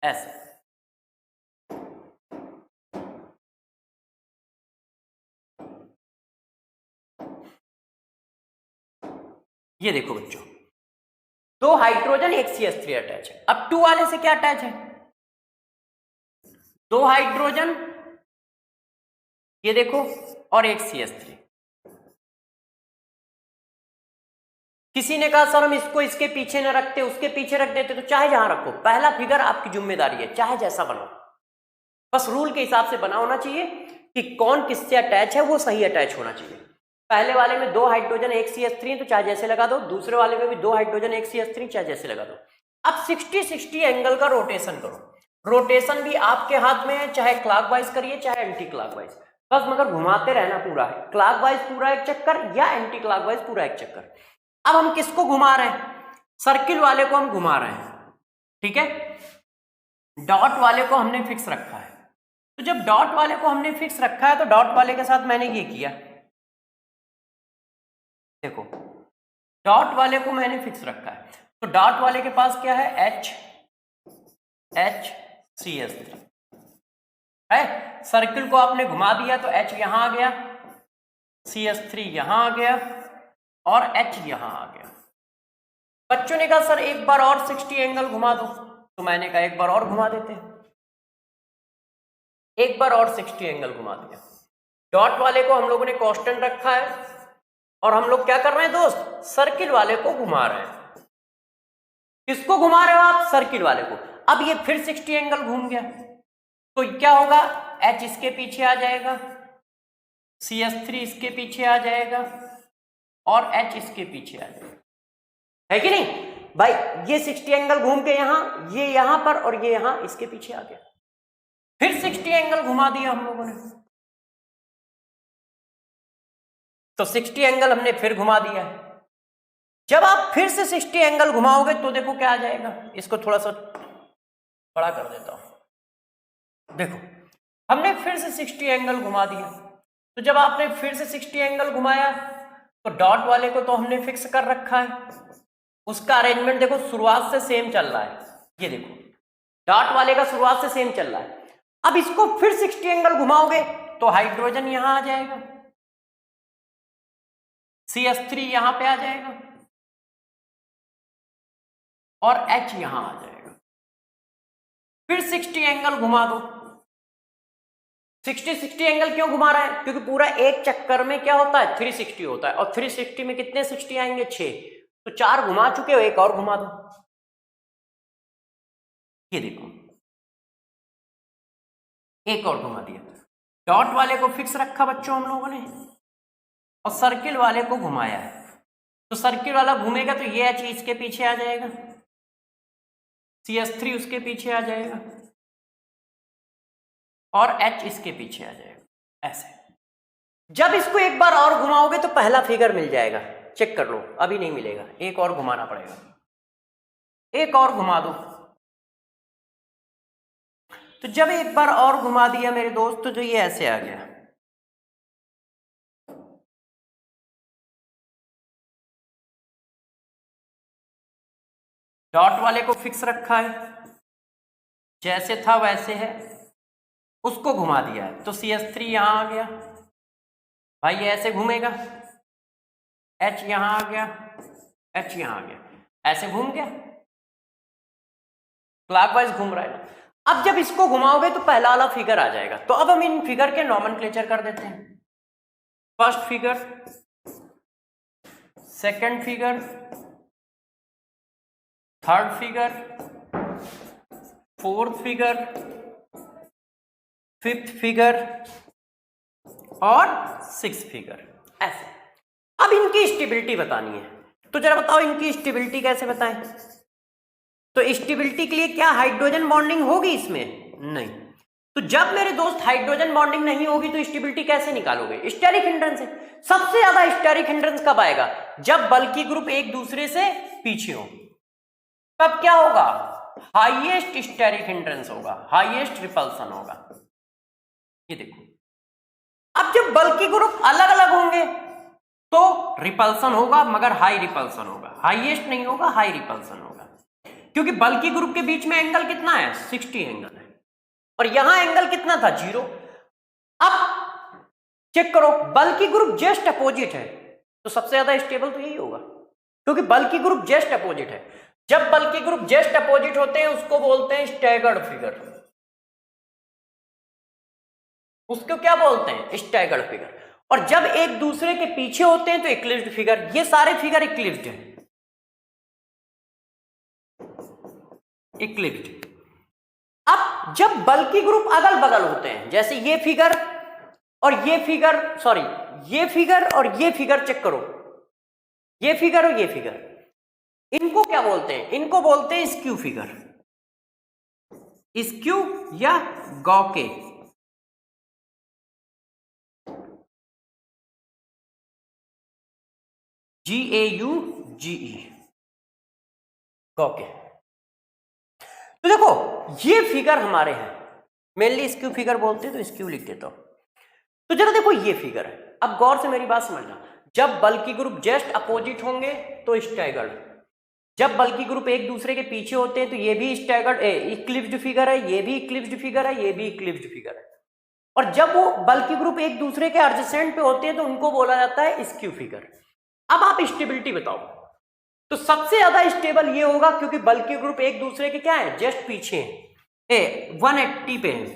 ऐसे। ये देखो बच्चों 2 हाइड्रोजन एक CH3 अटैच है। अब 2 वाले से क्या अटैच है, 2 हाइड्रोजन, ये देखो, और एक CH3। किसी ने कहा सर हम इसको इसके पीछे न रखते उसके पीछे रख देते, तो चाहे जहां रखो, पहला फिगर आपकी जिम्मेदारी है, चाहे जैसा बनाओ, बस रूल के हिसाब से बना होना चाहिए कि कौन किससे अटैच है, वो सही अटैच होना चाहिए। पहले वाले में 2 हाइड्रोजन एक CH3 तो चाहे जैसे लगा दो, दूसरे वाले में भी 2 हाइड्रोजन एक CH3 चाहे जैसे लगा दो। अब 60-60 एंगल का रोटेशन करो। रोटेशन भी आपके हाथ में है, चाहे क्लॉकवाइज करिए चाहे एंटी क्लॉकवाइज, बस मगर घुमाते रहना पूरा है, क्लॉकवाइज पूरा एक चक्कर या एंटी क्लॉकवाइज पूरा एक चक्कर। अब हम किसको घुमा रहे हैं, सर्किल वाले को हम घुमा रहे हैं, ठीक है। डॉट वाले को हमने फिक्स रखा है, तो जब डॉट वाले को हमने फिक्स रखा है तो डॉट वाले के साथ मैंने ये किया, देखो डॉट वाले को मैंने फिक्स रखा है, तो डॉट वाले के पास क्या है, CH3 है। सर्किल को आपने घुमा दिया तो H यहां आ गया, CH3 यहां आ गया और H यहां आ गया। बच्चों ने कहा सर एक बार और 60 एंगल घुमा दो, तो मैंने कहा एक बार और घुमा देते हैं, एक बार और 60 एंगल घुमा दिया। डॉट वाले को हम लोगों ने कांस्टेंट रखा है और हम लोग क्या कर रहे हैं दोस्त, सर्किल वाले को घुमा रहे हैं। किसको घुमा रहे हो आप, सर्किल वाले को। अब ये फिर 60 एंगल घूम गया, तो क्या होगा, H इसके पीछे आ जाएगा, CH3 इसके पीछे आ जाएगा और H इसके पीछे आ जाएगा, है कि नहीं भाई। ये 60 एंगल घूम के यहां, ये यहां पर और ये यहां इसके पीछे आ गया, फिर 60 एंगल घुमा दिया हम लोगों ने, तो 60 एंगल हमने फिर घुमा दिया है। जब आप फिर से 60 एंगल घुमाओगे तो देखो क्या आ जाएगा, इसको थोड़ा सा बड़ा कर देता हूं, देखो हमने फिर से 60 एंगल घुमा दिया। तो जब आपने फिर से 60 एंगल घुमाया तो डॉट वाले को तो हमने फिक्स कर रखा है, उसका अरेंजमेंट देखो शुरुआत से सेम चल रहा है, ये देखो डॉट वाले का शुरुआत से सेम चल रहा है। अब इसको फिर 60 एंगल घुमाओगे तो हाइड्रोजन यहां आ जाएगा, CH3 यहां पे आ जाएगा और H यहां आ जाएगा। फिर 60 एंगल घुमा दो। 60 एंगल क्यों घुमा रहे हैं? क्योंकि पूरा एक चक्कर में क्या होता है 360 होता है, और 360 में कितने 60 आएंगे 6, तो 4 घुमा चुके हो, एक और घुमा दो। ये देखो एक और घुमा दिया। डॉट वाले को फिक्स रखा बच्चों हम लोगों ने, और सर्किल वाले को घुमाया है। तो सर्किल वाला घूमेगा तो ये H इसके पीछे आ जाएगा, CH3 उसके पीछे आ जाएगा और H इसके पीछे आ जाएगा। ऐसे जब इसको एक बार और घुमाओगे तो पहला फिगर मिल जाएगा। चेक कर लो, अभी नहीं मिलेगा, एक और घुमाना पड़ेगा। एक और घुमा दो। तो जब एक बार और घुमा दिया मेरे दोस्त तो ये ऐसे आ गया। डॉट वाले को फिक्स रखा है, जैसे था वैसे है, उसको घुमा दिया है तो CH3 यहां आ गया भाई, ऐसे घूमेगा, H यहां आ गया, H यहां आ गया, ऐसे घूम गया, क्लॉकवाइज घूम रहा है। अब जब इसको घुमाओगे तो पहला वाला फिगर आ जाएगा। तो अब हम इन फिगर के नॉमेनक्लेचर कर देते हैं। First figure, second figure, third figure, fourth figure, fifth figure और सिक्स्थ फिगर, ऐसे। अब इनकी स्टेबिलिटी बतानी है, तो जरा बताओ इनकी स्टेबिलिटी कैसे बताएं? तो स्टेबिलिटी के लिए क्या हाइड्रोजन बॉन्डिंग होगी इसमें? नहीं। तो जब मेरे दोस्त हाइड्रोजन बॉन्डिंग नहीं होगी तो स्टेबिलिटी कैसे निकालोगे? स्टेरिक हिंड्रेंस से। सबसे ज्यादा स्टेरिक हिंड्रेंस कब आएगा? जब बल्कि ग्रुप एक दूसरे से पीछे हो, तब क्या होगा? हाईएस्ट स्टेरिक हिंड्रेंस होगा, हाईएस्ट रिपल्सन होगा। ये देखो, अब जब बल्कि ग्रुप अलग अलग होंगे तो रिपल्सन होगा, मगर हाई रिपल्सन होगा, हाईएस्ट नहीं होगा, हाई रिपल्सन होगा। क्योंकि बल्कि ग्रुप के बीच में एंगल कितना है? 60 एंगल है, और यहां एंगल कितना था? 0। अब चेक करो, बल्कि ग्रुप जस्ट अपोजिट है तो सबसे ज्यादा स्टेबल तो यही होगा, क्योंकि बल्कि ग्रुप जस्ट अपोजिट है। जब बल्कि ग्रुप जस्ट अपोजिट होते हैं उसको बोलते हैं स्टैगर्ड फिगर। उसको क्या बोलते हैं? Staggered figure. और जब एक दूसरे के पीछे होते हैं तो इक्लिप्स्ड फिगर। ये सारे फिगर इक्लिप्स्ड हैं, इक्लिप्स्ड। अब जब बल्कि ग्रुप अगल बगल होते हैं, जैसे ये फिगर और ये फिगर, सॉरी ये फिगर और ये फिगर, चेक करो ये फिगर और ये फिगर, इनको क्या बोलते हैं? इनको बोलते हैं स्क्यू फिगर, स्क्यू या गॉके। GAUGE, गॉके। तो देखो ये फिगर हमारे हैं, मेनली स्क्यू फिगर बोलते हैं तो स्क्यू लिख देता हूं। तो जरा देखो ये फिगर है, अब गौर से मेरी बात समझना। जब बल्कि ग्रुप जस्ट अपोजिट होंगे तो स्टैगर्ड, जब बल्कि ग्रुप एक दूसरे के पीछे होते हैं तो ये भी स्टैगर्ड इक्लिप्स्ड फिगर है, ये भी इक्लिप्स्ड फिगर है, ये भी इक्लिप्स्ड फिगर है। और जब वो बल्कि ग्रुप एक दूसरे के एडजेसेंट पे होते हैं तो उनको बोला जाता है स्क्यू फिगर। अब आप स्टेबिलिटी बताओ। तो सबसे ज्यादा स्टेबल ये होगा क्योंकि बल्कि ग्रुप एक दूसरे के क्या है? जस्ट पीछे हैं, 180 पे है।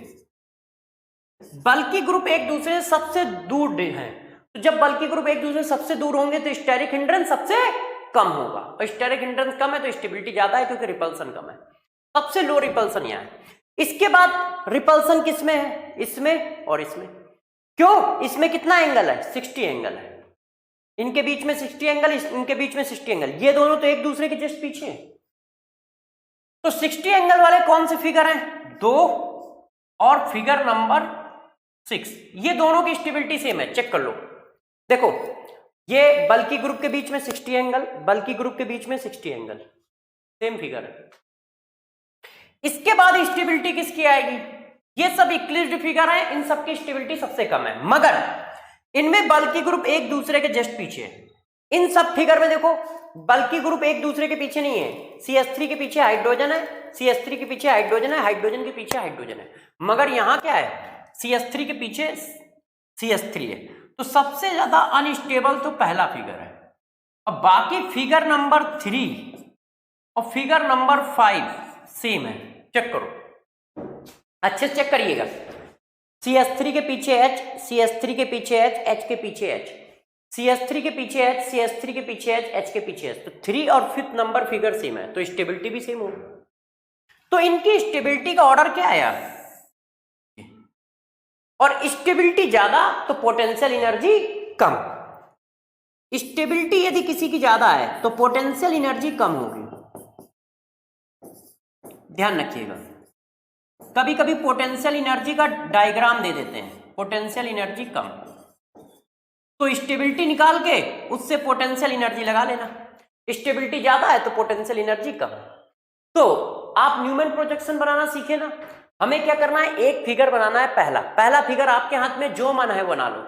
बल्कि ग्रुप एक दूसरे से सबसे दूर है, तो जब बल्कि ग्रुप एक दूसरे से सबसे दूर होंगे तो स्टेरिक हिंड्रेंस सबसे कम होगा, और स्टेरिक हिंड्रेंस कम है तो स्टेबिलिटी ज्यादा है क्योंकि रिपल्सन कम है। सबसे लो रिपल्सन यहाँ है। इसके बाद रिपल्सन किसमें है? इसमें और इसमें। क्यों? इसमें कितना एंगल है? 60 एंगल है, इनके बीच में 60 एंगल, इनके बीच में 60 एंगल, ये दोनों तो एक दूसरे के जस्ट पीछे हैं। तो 60 एंगल वाले कौन से फिगर हैं? 2 और फिगर नंबर 6, ये दोनों की स्टेबिलिटी सेम है। चेक कर लो, देखो ये बल्कि ग्रुप के बीच में 60 एंगल, बल्कि ग्रुप के बीच में 60 एंगल, सेम फिगर है। इसके बाद स्टेबिलिटी किसकी आएगी? ये सब इक्लिप्स्ड फिगर है, इन सब की स्टेबिलिटी सबसे कम है, मगर इनमें बल्कि ग्रुप एक दूसरे के जस्ट पीछे है। इन सब फिगर में देखो बल्कि ग्रुप एक दूसरे के पीछे नहीं है। CH3 के पीछे हाइड्रोजन है, CH3 के पीछे हाइड्रोजन है, हाइड्रोजन के पीछे हाइड्रोजन है, मगर यहां क्या है? CH3 के पीछे CH3 है, तो सबसे ज्यादा अनस्टेबल तो पहला फिगर है। अब बाकी फिगर नंबर 3 और फिगर नंबर 5 सेम है, चेक करो, अच्छे से चेक करिएगा। CH3 के पीछे H, CH3 के पीछे H, H के पीछे H, CH3 के पीछे H, CH3 के पीछे H, H के पीछे H, तो 3 और 5th नंबर फिगर सेम है, तो स्टेबिलिटी भी सेम होगी। तो इनकी स्टेबिलिटी का ऑर्डर क्या आया, और स्टेबिलिटी ज्यादा तो पोटेंशियल एनर्जी कम। स्टेबिलिटी यदि किसी की ज्यादा है तो पोटेंशियल एनर्जी कम होगी, ध्यान रखिएगा। कभी कभी पोटेंशियल एनर्जी का डायग्राम दे देते हैं, पोटेंशियल एनर्जी कम, तो स्टेबिलिटी निकाल के उससे पोटेंशियल एनर्जी लगा लेना। स्टेबिलिटी ज्यादा है तो पोटेंशियल एनर्जी कम। तो आप न्यूमैन प्रोजेक्शन बनाना सीखे ना। हमें क्या करना है, एक फिगर बनाना है, पहला फिगर आपके हाथ में जो मन है वो बना लो।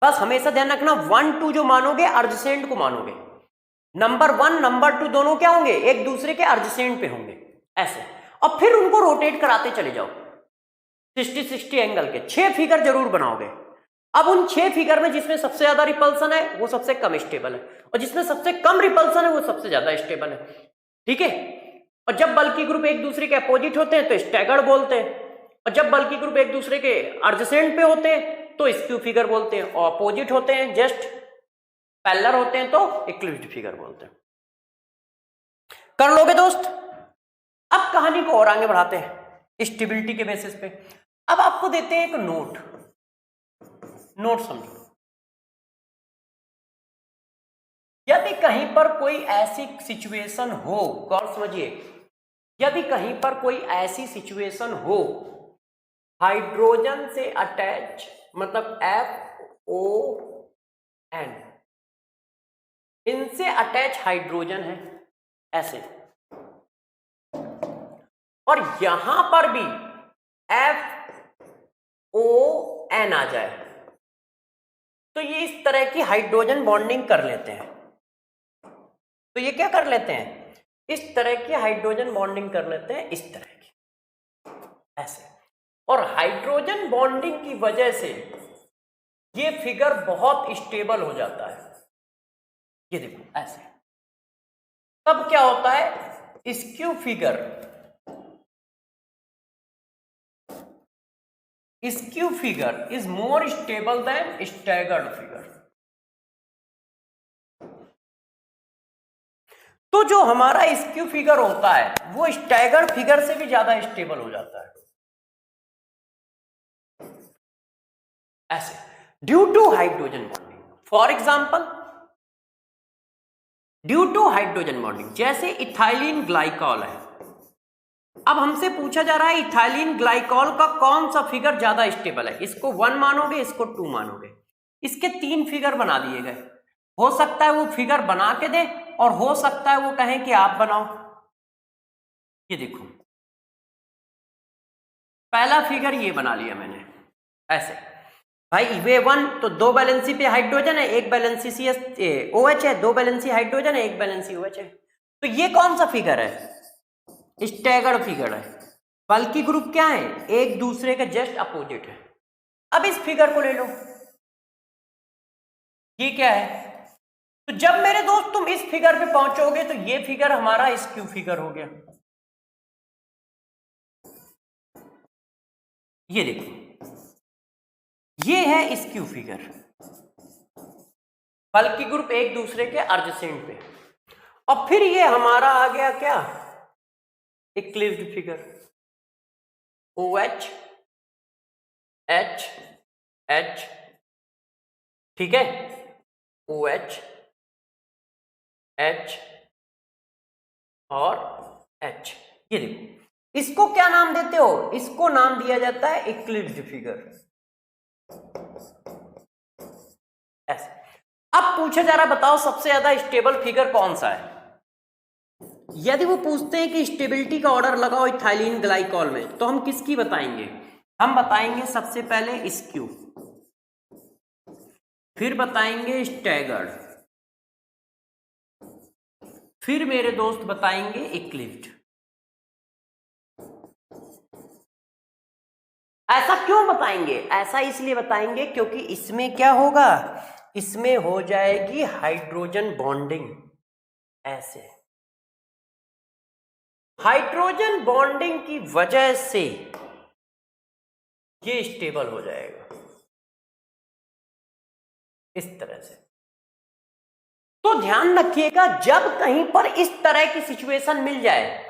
बस हमेशा ध्यान रखना 1 2 जो मानोगे अर्जसेंट को मानोगे। नंबर 1 नंबर 2 दोनों क्या होंगे, एक दूसरे के अर्जसेंट पे होंगे ऐसे, और फिर उनको रोटेट कराते चले जाओ 60-60 एंगल के। 6 फिगर जरूर बनाओगे। अब उन 6 फिगर में जिसमें सबसे ज्यादा रिपल्सन है वो सबसे कम स्टेबल है, और जिसमें सबसे कम रिपल्सन है वो सबसे ज्यादा स्टेबल है, ठीक है। और जब बल्कि ग्रुप एक दूसरे के अपोजिट होते हैं तो स्टैगर्ड बोलते हैं, और जब बल्कि ग्रुप एक दूसरे के अर्जसेंट पे होते हैं तो स्क्यू फिगर बोलते हैं, और अपोजिट होते हैं जस्ट पैरेलल होते हैं तो इक्लिप्स्ड फिगर बोलते हैं। कर लोगे दोस्त। अब कहानी को और आगे बढ़ाते हैं स्टेबिलिटी के बेसिस पे। अब आपको देते हैं एक नोट समझो। यदि कहीं पर कोई ऐसी सिचुएशन हो, गौर समझिए, यदि कहीं पर कोई ऐसी सिचुएशन हो हाइड्रोजन से अटैच, मतलब FON, इनसे अटैच हाइड्रोजन है ऐसे, और यहां पर भी FON आ जाए, तो ये इस तरह की हाइड्रोजन बॉन्डिंग कर लेते हैं। तो ये क्या कर लेते हैं, इस तरह की हाइड्रोजन बॉन्डिंग कर लेते हैं, इस तरह की ऐसे, और हाइड्रोजन बॉन्डिंग की वजह से ये फिगर बहुत स्टेबल हो जाता है। ये देखो ऐसे। तब क्या होता है, skew figure is more stable then staggered figure. तो जो हमारा स्क्यू फिगर होता है वो स्टैगर्ड फिगर से भी ज्यादा स्टेबल हो जाता है ऐसे, due to hydrogen bonding. For example, due to hydrogen bonding, जैसे इथाइलिन ग्लाइकॉल है। अब हमसे पूछा जा रहा है इथाइलिन ग्लाइकॉल का कौन सा फिगर ज्यादा स्टेबल है। इसको 1 मानोगे, इसको 2 मानोगे, इसके 3 फिगर बना दिए गए। हो सकता है वो फिगर बना के दे, और हो सकता है वो कहें कि आप बनाओ। ये देखो पहला फिगर ये बना लिया मैंने ऐसे। भाई वे 1 तो 2 वैलेंसी पे हाइड्रोजन है, 1 वैलेंसी OH है, 2 वैलेंसी हाइड्रोजन है, 1 वैलेंसी OH है। तो ये कौन सा फिगर है, स्टैगर्ड फिगर है। बल्कि ग्रुप क्या है, एक दूसरे के जस्ट अपोजिट है। अब इस फिगर को ले लो, ये क्या है। तो जब मेरे दोस्त तुम इस फिगर पे पहुंचोगे तो ये फिगर हमारा स्क्यू फिगर हो गया। ये देखो ये है स्क्यू फिगर, बल्कि ग्रुप एक दूसरे के अर्जसेंट पे, और फिर ये हमारा आ गया क्या, eclipsed figure, OH H H, ठीक है, OH H और H। ये देखो इसको क्या नाम देते हो, इसको नाम दिया जाता है इक्लिप्स्ड फिगर ऐसे। अब पूछा जा रहा बताओ सबसे ज्यादा स्टेबल फिगर कौन सा है। यदि वो पूछते हैं कि स्टेबिलिटी का ऑर्डर लगाओ इथाइलिन ग्लाइकॉल में, तो हम किसकी बताएंगे, हम बताएंगे सबसे पहले स्क्यू, फिर बताएंगे स्टैगर्ड, फिर मेरे दोस्त बताएंगे इक्लिप्स्ड ऐसा क्यों बताएंगे? ऐसा इसलिए बताएंगे क्योंकि इसमें क्या होगा, इसमें हो जाएगी हाइड्रोजन बॉन्डिंग। ऐसे हाइड्रोजन बॉन्डिंग की वजह से ये स्टेबल हो जाएगा इस तरह से। तो ध्यान रखिएगा, जब कहीं पर इस तरह की सिचुएशन मिल जाए,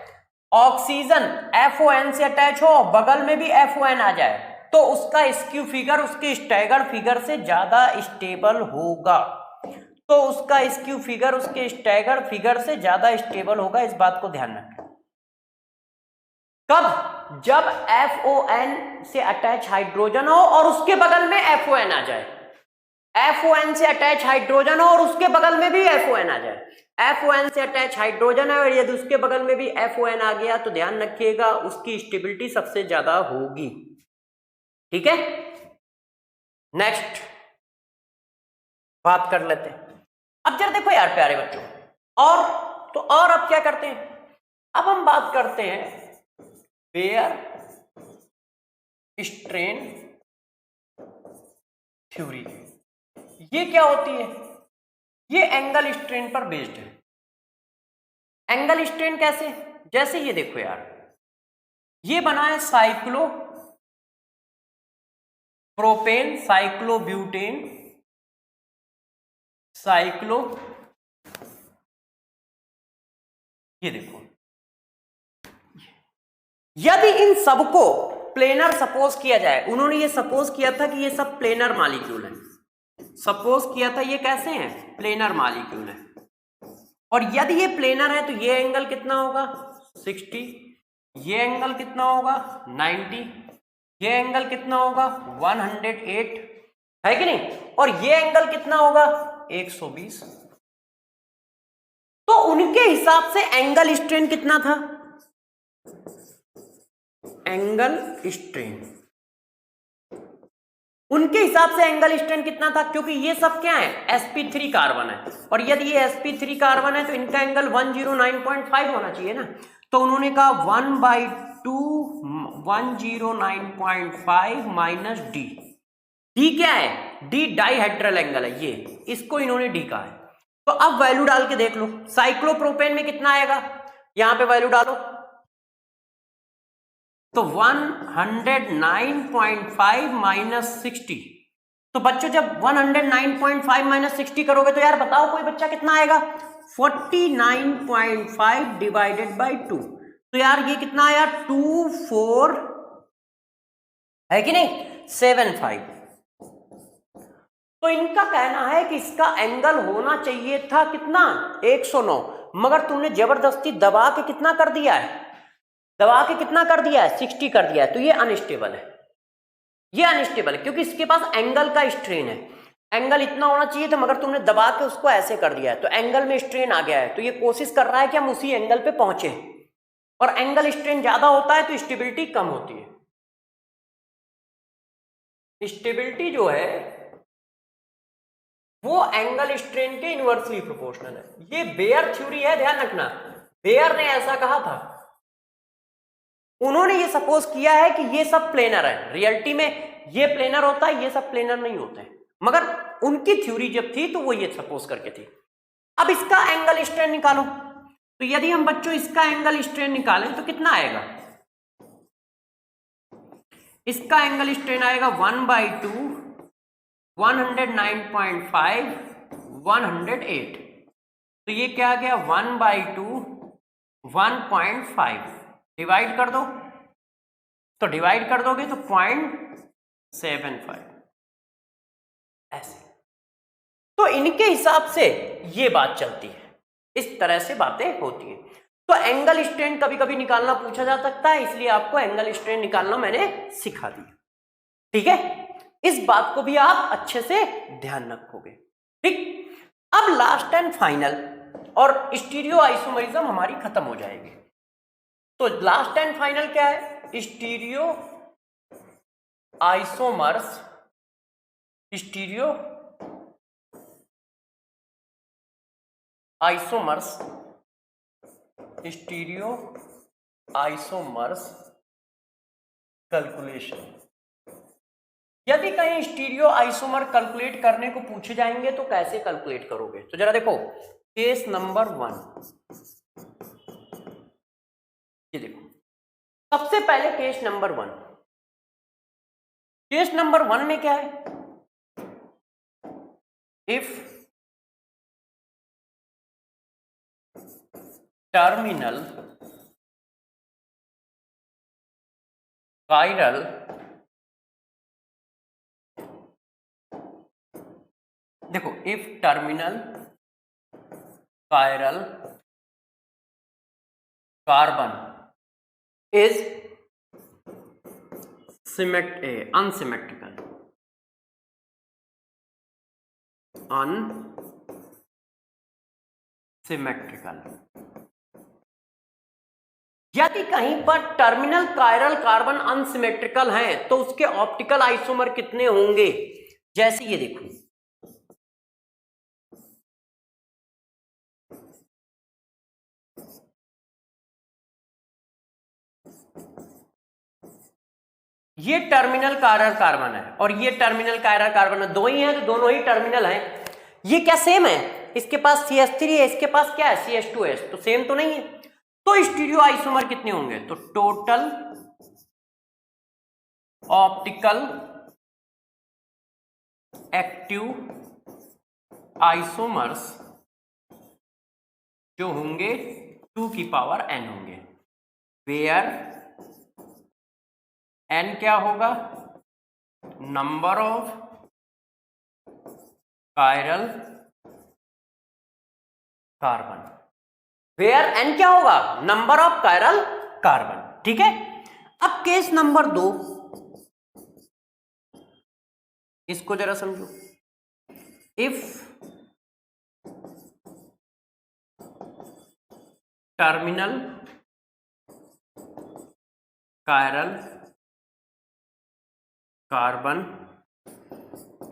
ऑक्सीजन FON से अटैच हो, बगल में भी FON आ जाए, तो उसका स्क्यू फिगर उसके स्टैगर्ड फिगर से ज्यादा स्टेबल होगा। तो उसका स्क्यू फिगर उसके स्टैगर्ड फिगर से ज्यादा स्टेबल होगा, इस बात को ध्यान रखें। कब? जब FON से अटैच हाइड्रोजन हो और उसके बगल में FON आ जाए। FON से अटैच हाइड्रोजन हो और उसके बगल में भी FON आ जाए। FON से अटैच हाइड्रोजन है और यदि उसके बगल में भी FON आ गया तो ध्यान रखिएगा उसकी स्टेबिलिटी सबसे ज्यादा होगी। ठीक है, नेक्स्ट बात कर लेते हैं। अब जरा देखो यार प्यारे बच्चों, और अब क्या करते हैं, अब हम बात करते हैं बेयर स्ट्रेन थ्योरी। ये क्या होती है? ये एंगल स्ट्रेन पर बेस्ड है। एंगल स्ट्रेन कैसे? जैसे ये देखो यार, ये बना है साइक्लो प्रोपेन, साइक्लोब्यूटेन, साइक्लो, ये देखो, यदि इन सबको प्लेनर सपोज किया जाए, उन्होंने ये सपोज किया था कि ये सब प्लेनर मॉलिक्यूल है, सपोज किया था ये कैसे हैं, प्लेनर मॉलिक्यूल है, और यदि ये प्लेनर है तो ये एंगल कितना होगा 60, ये एंगल कितना होगा 90, ये एंगल कितना होगा 108, है कि नहीं, और ये एंगल कितना होगा 120। तो उनके हिसाब से एंगल स्ट्रेन कितना था, एंगल स्ट्रेन उनके हिसाब से एंगल स्ट्रेन कितना था, क्योंकि ये सब क्या है sp3 कार्बन है, और यदि ये sp3 कार्बन है तो इनका एंगल 109.5 होना चाहिए ना। तो उन्होंने कहा 1/2 109.5 माइनस डी। डी क्या है, डी डाइहेड्रल एंगल है, ये इसको इन्होंने डी कहा है। तो अब वैल्यू डाल के देख लो, साइक्लोप्रोपेन में कितना आएगा, यहां पे वैल्यू डालो, तो 109.5 माइनस 60। तो बच्चों जब 109.5 माइनस 60 करोगे तो यार बताओ कोई बच्चा कितना आएगा, 49.5 डिवाइडेड बाई 2। तो यार ये कितना आया 24 है कि नहीं 75। तो इनका कहना है कि इसका एंगल होना चाहिए था कितना 109, मगर तुमने जबरदस्ती दबा के कितना कर दिया है, दबा के कितना कर दिया है 60 कर दिया है। तो ये अनस्टेबल है, ये अनस्टेबल है क्योंकि इसके पास एंगल का स्ट्रेन है, एंगल इतना होना चाहिए था मगर तुमने दबा के उसको ऐसे कर दिया है, तो एंगल में स्ट्रेन आ गया है। तो ये कोशिश कर रहा है कि हम उसी एंगल पे पहुंचे, और एंगल स्ट्रेन ज्यादा होता है तो स्टेबिलिटी कम होती है। स्टेबिलिटी जो है वो एंगल स्ट्रेन के इनवर्सली प्रोपोर्शनल है। ये बेयर थ्योरी है, ध्यान रखना, बेयर ने ऐसा कहा था, उन्होंने ये सपोज किया है कि ये सब प्लेनर है, रियलिटी में ये प्लेनर होता है, ये सब प्लेनर नहीं होते हैं, मगर उनकी थ्योरी जब थी तो वो ये सपोज करके थी। अब इसका एंगल स्ट्रेन निकालो, तो यदि हम बच्चों इसका एंगल स्ट्रेन निकालें तो कितना आएगा, इसका एंगल स्ट्रेन आएगा 1/2 109.5 108। तो ये क्या आ गया 1/2 1.5, डिवाइड कर दो, तो डिवाइड कर दोगे तो 0.75 ऐसे। तो इनके हिसाब से ये बात चलती है, इस तरह से बातें होती हैं। तो एंगल स्ट्रेन कभी कभी निकालना पूछा जा सकता है, इसलिए आपको एंगल स्ट्रेन निकालना मैंने सिखा दिया, ठीक है। इस बात को भी आप अच्छे से ध्यान रखोगे, ठीक। अब लास्ट एंड फाइनल, और स्टीरियो आइसोमरिज्म हमारी खत्म हो जाएगी। तो लास्ट एंड फाइनल क्या है, stereo isomers, stereo isomers, stereo isomers calculation. यदि कहीं स्टीरियो आइसोमर कैलकुलेट करने को पूछे जाएंगे तो कैसे कैलकुलेट करोगे? तो जरा देखो केस नंबर 1, ये देखो सबसे पहले केस नंबर 1। केस नंबर 1 में क्या है? इफ टर्मिनल कायरल देखो if terminal chiral carbon is unsymmetrical यदि कहीं पर टर्मिनल कायरल कार्बन अनसिमेट्रिकल है तो उसके ऑप्टिकल आइसोमर कितने होंगे? जैसे ये देखो ये टर्मिनल कायरल कार्बन है और ये टर्मिनल कायरल कार्बन है, दो ही है तो दोनों ही टर्मिनल है। ये क्या सेम है? इसके पास CH3 है, इसके पास क्या है CH2S, तो सेम तो नहीं है। तो स्टीरियो आइसोमर कितने होंगे? तो टोटल ऑप्टिकल एक्टिव आइसोमर्स जो होंगे 2 की पावर n होंगे, वेयर n क्या होगा? Number of chiral carbon. Where n क्या होगा? Number of chiral carbon. ठीक है। अब केस नंबर 2, इसको जरा समझो। If terminal chiral carbon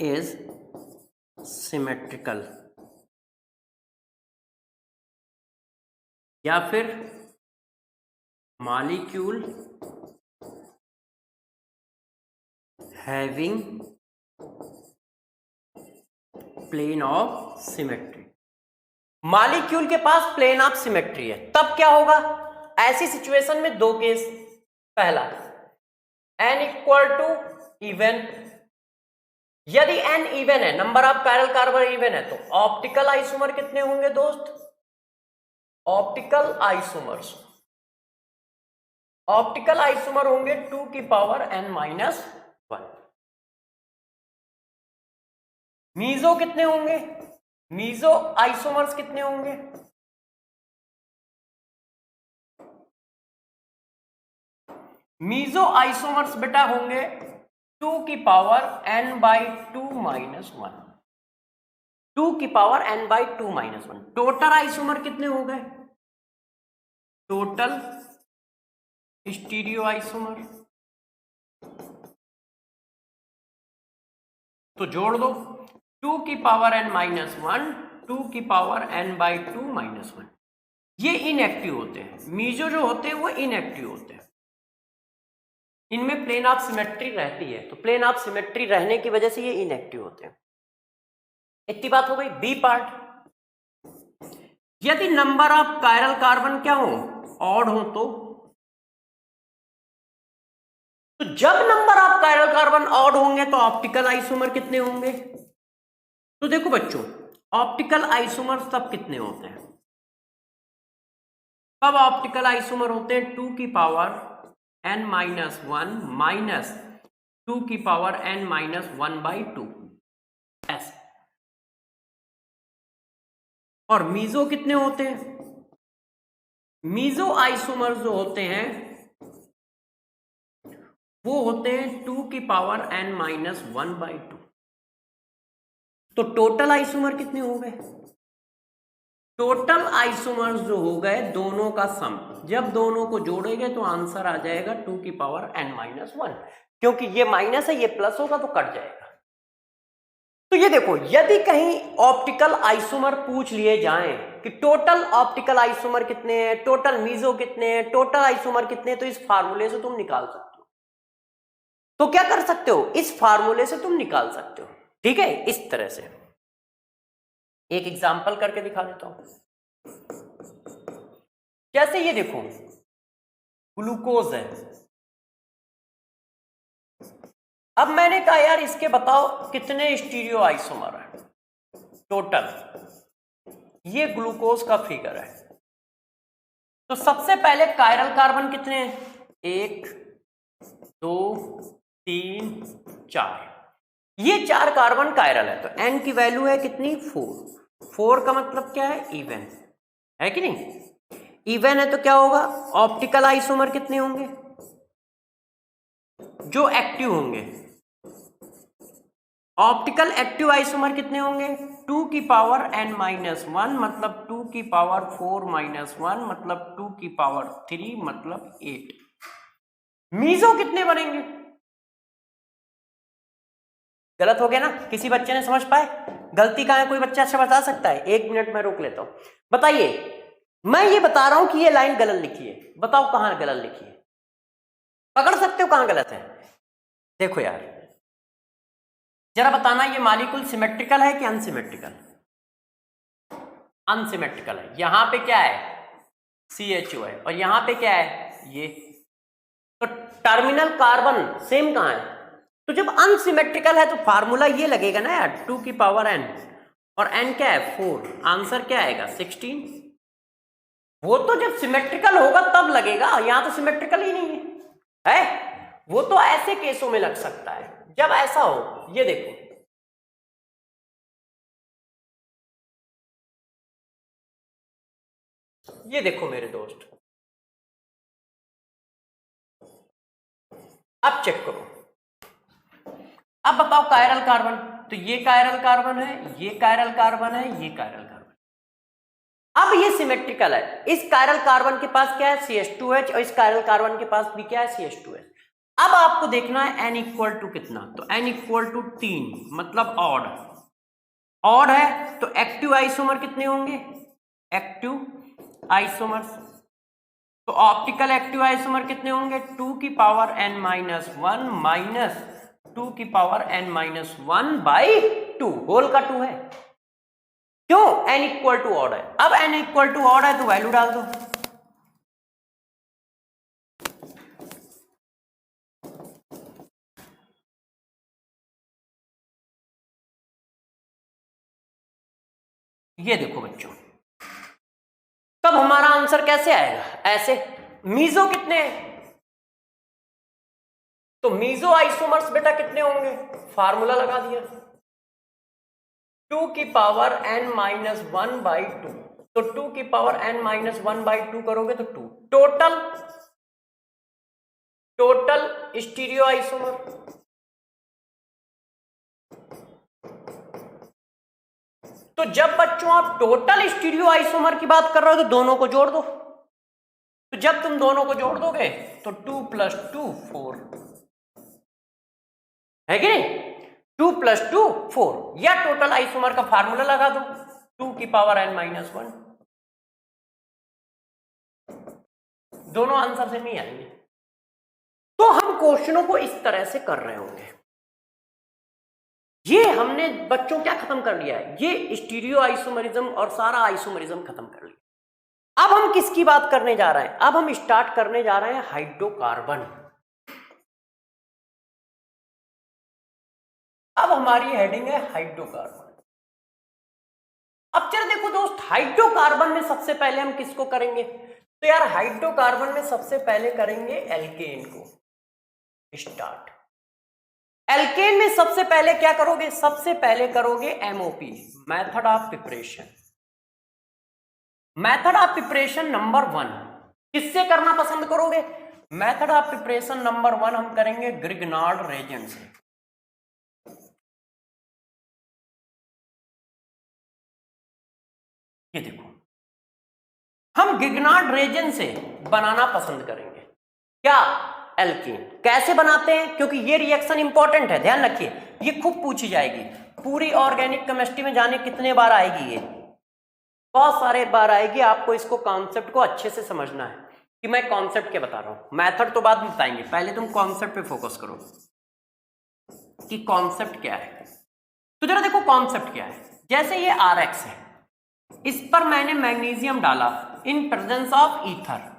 is symmetrical, या फिर molecule having plane of symmetry, molecule के पास प्लेन ऑफ सिमेट्री है, तब क्या होगा? ऐसी सिचुएशन में दो केस। पहला n इक्वल टू इवन, यदि n इवन है, number of chiral carbon even है, तो ऑप्टिकल आइसोमर कितने होंगे दोस्त? ऑप्टिकल आइसोमर होंगे 2 की पावर n माइनस 1। मीजो कितने होंगे? मीजो आइसोमर्स कितने होंगे? मीजो आइसोमर्स बेटा होंगे 2 की पावर n बाई 2 माइनस 1, 2 की power n by 2 minus 1। Total isomer कितने हो गए? टोटल स्टीरियो आइसोमर तो जोड़ दो, 2 की पावर n माइनस 1, 2 की पावर n बाई 2 माइनस 1। ये इनएक्टिव होते हैं, मीजो जो होते हैं वो इनएक्टिव होते हैं, इनमें प्लेन ऑफ सिमेट्री रहती है, तो प्लेन ऑफ सिमेट्री रहने की वजह से ये इनएक्टिव होते हैं। इतनी बात हो गई। बी पार्ट, यदि नंबर ऑफ कायरल कार्बन क्या हो? ऑड हो, तो जब number of chiral carbon odd होंगे तो ऑप्टिकल आइसोमर कितने होंगे? तो देखो बच्चों, ऑप्टिकल आइसोमर तब कितने होते हैं? कब ऑप्टिकल आइसोमर होते हैं? 2 की पावर n माइनस 1 माइनस 2 की पावर n माइनस 1 बाई 2 ऐसे। और मीजो कितने होते हैं? मीजो आइसोमर जो होते हैं वो होते हैं 2 की पावर n माइनस 1 बाई 2। तो टोटल आइसोमर कितने हो गए? टोटल आइसोमर्स जो हो गए दोनों का सम, जब दोनों को जोड़ेंगे तो आंसर आ जाएगा 2 की पावर n माइनस 1, क्योंकि ये माइनस है ये प्लस होगा तो कट जाएगा। तो ये देखो, यदि कहीं ऑप्टिकल आइसोमर पूछ लिए जाएं कि टोटल ऑप्टिकल आइसोमर कितने हैं, टोटल मीजो कितने हैं, टोटल आइसोमर कितने हैं, तो इस फार्मूले से तुम निकाल सकते हो। तो क्या कर सकते हो, इस फार्मूले से तुम निकाल सकते हो। ठीक है, इस तरह से एक एग्जांपल करके दिखा देता हूं। जैसे ये देखो, ग्लूकोज है। अब मैंने कहा यार इसके बताओ कितने स्टीरियो आइसोमर है टोटल, ये ग्लूकोज का फिगर है। तो सबसे पहले कायरल कार्बन कितने हैं, 1 2 3 4, ये 4 कार्बन कायरल है। तो n की वैल्यू है कितनी, 4। 4 का मतलब क्या है, इवन है कि नहीं, इवन है। तो क्या होगा, ऑप्टिकल आइसोमर कितने होंगे, जो एक्टिव होंगे, ऑप्टिकल एक्टिव आइसोमर कितने होंगे, 2 की पावर n माइनस 1 मतलब 2 की पावर 4 माइनस 1 मतलब 2 की पावर 3 मतलब 8। मीजो कितने बनेंगे, गलत हो गया ना, किसी बच्चे ने समझ पाए, गलती कहां है, कोई बच्चा अच्छा बता सकता है, 1 मिनट में रोक लेता हूं। बताइए, मैं ये बता रहा हूं कि ये लाइन गलत लिखी है, बताओ कहां गलत लिखी है, पकड़ सकते हो कहां गलत है। देखो यार जरा बताना, ये मॉलिक्यूल सिमेट्रिकल है कि अनसिमेट्रिकल, अनसिमेट्रिकल है। यहां पे क्या है, CHO है, और यहां पे क्या है, ये। तो टर्मिनल कार्बन सेम कहां है, तो जब अनसिमेट्रिकल है तो फार्मूला ये लगेगा ना यार, 2 की पावर n, और n क्या है, 4, आंसर क्या आएगा, 16। वो तो जब सिमेट्रिकल होगा तब लगेगा, यहां तो सिमेट्रिकल ही नहीं है, वो तो ऐसे केसों में लग सकता है जब ऐसा हो। ये देखो, ये देखो मेरे दोस्त, अब चेक करो, अब बताओ कायरल कार्बन, तो ये कायरल कार्बन है, ये कायरल कार्बन है, ये कायरल कार्बन। अब ये सिमेट्रिकल है, इस कायरल कार्बन के पास क्या है, CH2H, और इस कायरल कार्बन के पास भी क्या है, CH2H। अब आपको देखना है n इक्वल टू कितना, तो n इक्वल टू 3 मतलब ऑड, ऑड है तो एक्टिव आइसोमर कितने होंगे, एक्टिव आइसोमर्स, तो ऑप्टिकल एक्टिव आइसोमर कितने होंगे, 2 की पावर n माइनस 1 माइनस 2 की power n minus 1 by 2, whole का 2 है, क्यों, n इक्वल टू ऑड है। अब n इक्वल टू ऑड है तो वैल्यू डाल दो, ये देखो बच्चों, तब हमारा आंसर कैसे आएगा, ऐसे। मीजो कितने हैं, तो मीजो आइसोमर्स बेटा कितने होंगे, फार्मूला लगा दिया, 2 की पावर n माइनस 1 बाई 2, तो 2 की पावर n माइनस 1 बाई 2 करोगे तो 2, टोटल, टोटल स्टीरियो आइसोमर। तो जब बच्चों आप टोटल स्टीरियो आइसोमर की बात कर रहे हो तो दोनों को जोड़ दो, तो जब तुम दोनों को जोड़ दोगे तो 2 + 2 4 है कि नहीं, 2 + 2 4, या टोटल आइसोमर का फार्मूला लगा दो, 2 की पावर n माइनस 1, दोनों आंसर से नहीं आएंगे। तो हम क्वेश्चनों को इस तरह से कर रहे होंगे। ये हमने बच्चों क्या खत्म कर लिया है, ये स्टीरियो आइसोमरिज्म और सारा आइसोमरिज्म खत्म कर लिया। अब हम किसकी बात करने जा रहे हैं, अब हम स्टार्ट करने जा रहे हैं हाइड्रोकार्बन। अब हमारी हेडिंग है हाइड्रोकार्बन। अब चल देखो दोस्त, हाइड्रोकार्बन में सबसे पहले हम किसको करेंगे, तो यार हाइड्रोकार्बन में सबसे पहले करेंगे एल्केन को स्टार्ट। एल्केन में सबसे पहले क्या करोगे, सबसे पहले करोगे MOP, method of preparation. Method of preparation number 1 किससे करना पसंद करोगे, मेथड ऑफ प्रिपरेशन नंबर 1 हम करेंगे ग्रिग्नार्ड रेजेंट से। ये देखो, हम ग्रिग्नार्ड रेजेंट से बनाना पसंद करेंगे क्या, एल्कीन। कैसे बनाते हैं, क्योंकि ये रिएक्शन इंपॉर्टेंट है, ध्यान रखिए, ये खूब पूछी जाएगी पूरी ऑर्गेनिक केमिस्ट्री में, जाने कितने बार आएगी, ये बहुत सारे बार आएगी। आपको इसको कॉन्सेप्ट को अच्छे से समझना है कि मैं कॉन्सेप्ट क्या बता रहा हूं, मेथड तो बाद में बताएंगे, पहले तुम कॉन्सेप्ट पे फोकस करो। कि कॉन्सेप्ट क्या है। तो जरा देखो कॉन्सेप्ट क्या है। जैसे ये RX है, इस पर मैंने मैग्नीशियम डाला in presence of ether.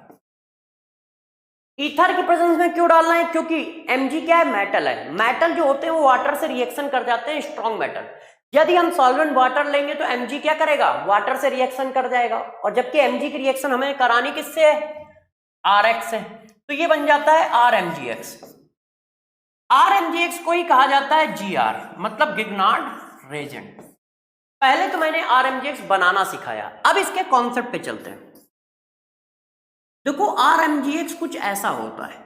Ether की प्रेजेंस में क्यों डालना है? क्योंकि Mg क्या है? मेटल है। मेटल जो होते हैं वो वाटर से रिएक्शन कर जाते हैं, स्ट्रॉन्ग मेटल। यदि हम सॉल्वेंट वाटर लेंगे तो Mg क्या करेगा? वाटर से रिएक्शन कर जाएगा, और जबकि Mg की रिएक्शन हमें करानी किससे है? RX है। तो ये बन जाता है RMgX। RMgX को ही कहा जाता है GR, मतलब गिग्नार्ड रेजेंट। पहले तो मैंने RMgX बनाना सिखाया, अब इसके कॉन्सेप्ट पे चलते हैं। देखो RMgX कुछ ऐसा होता है,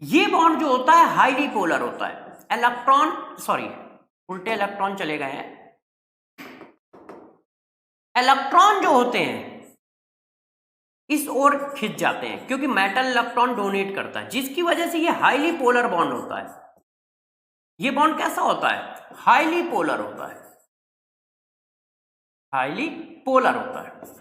ये बॉन्ड जो होता है हाईली पोलर होता है। इलेक्ट्रॉन, सॉरी उल्टे इलेक्ट्रॉन चले गए हैं। इलेक्ट्रॉन जो होते हैं इस ओर खिंच जाते हैं, क्योंकि मेटल इलेक्ट्रॉन डोनेट करता है, जिसकी वजह से ये हाईली पोलर बॉन्ड होता है। ये बॉन्ड कैसा होता है? हाईली पोलर होता है, हाईली पोलर होता है।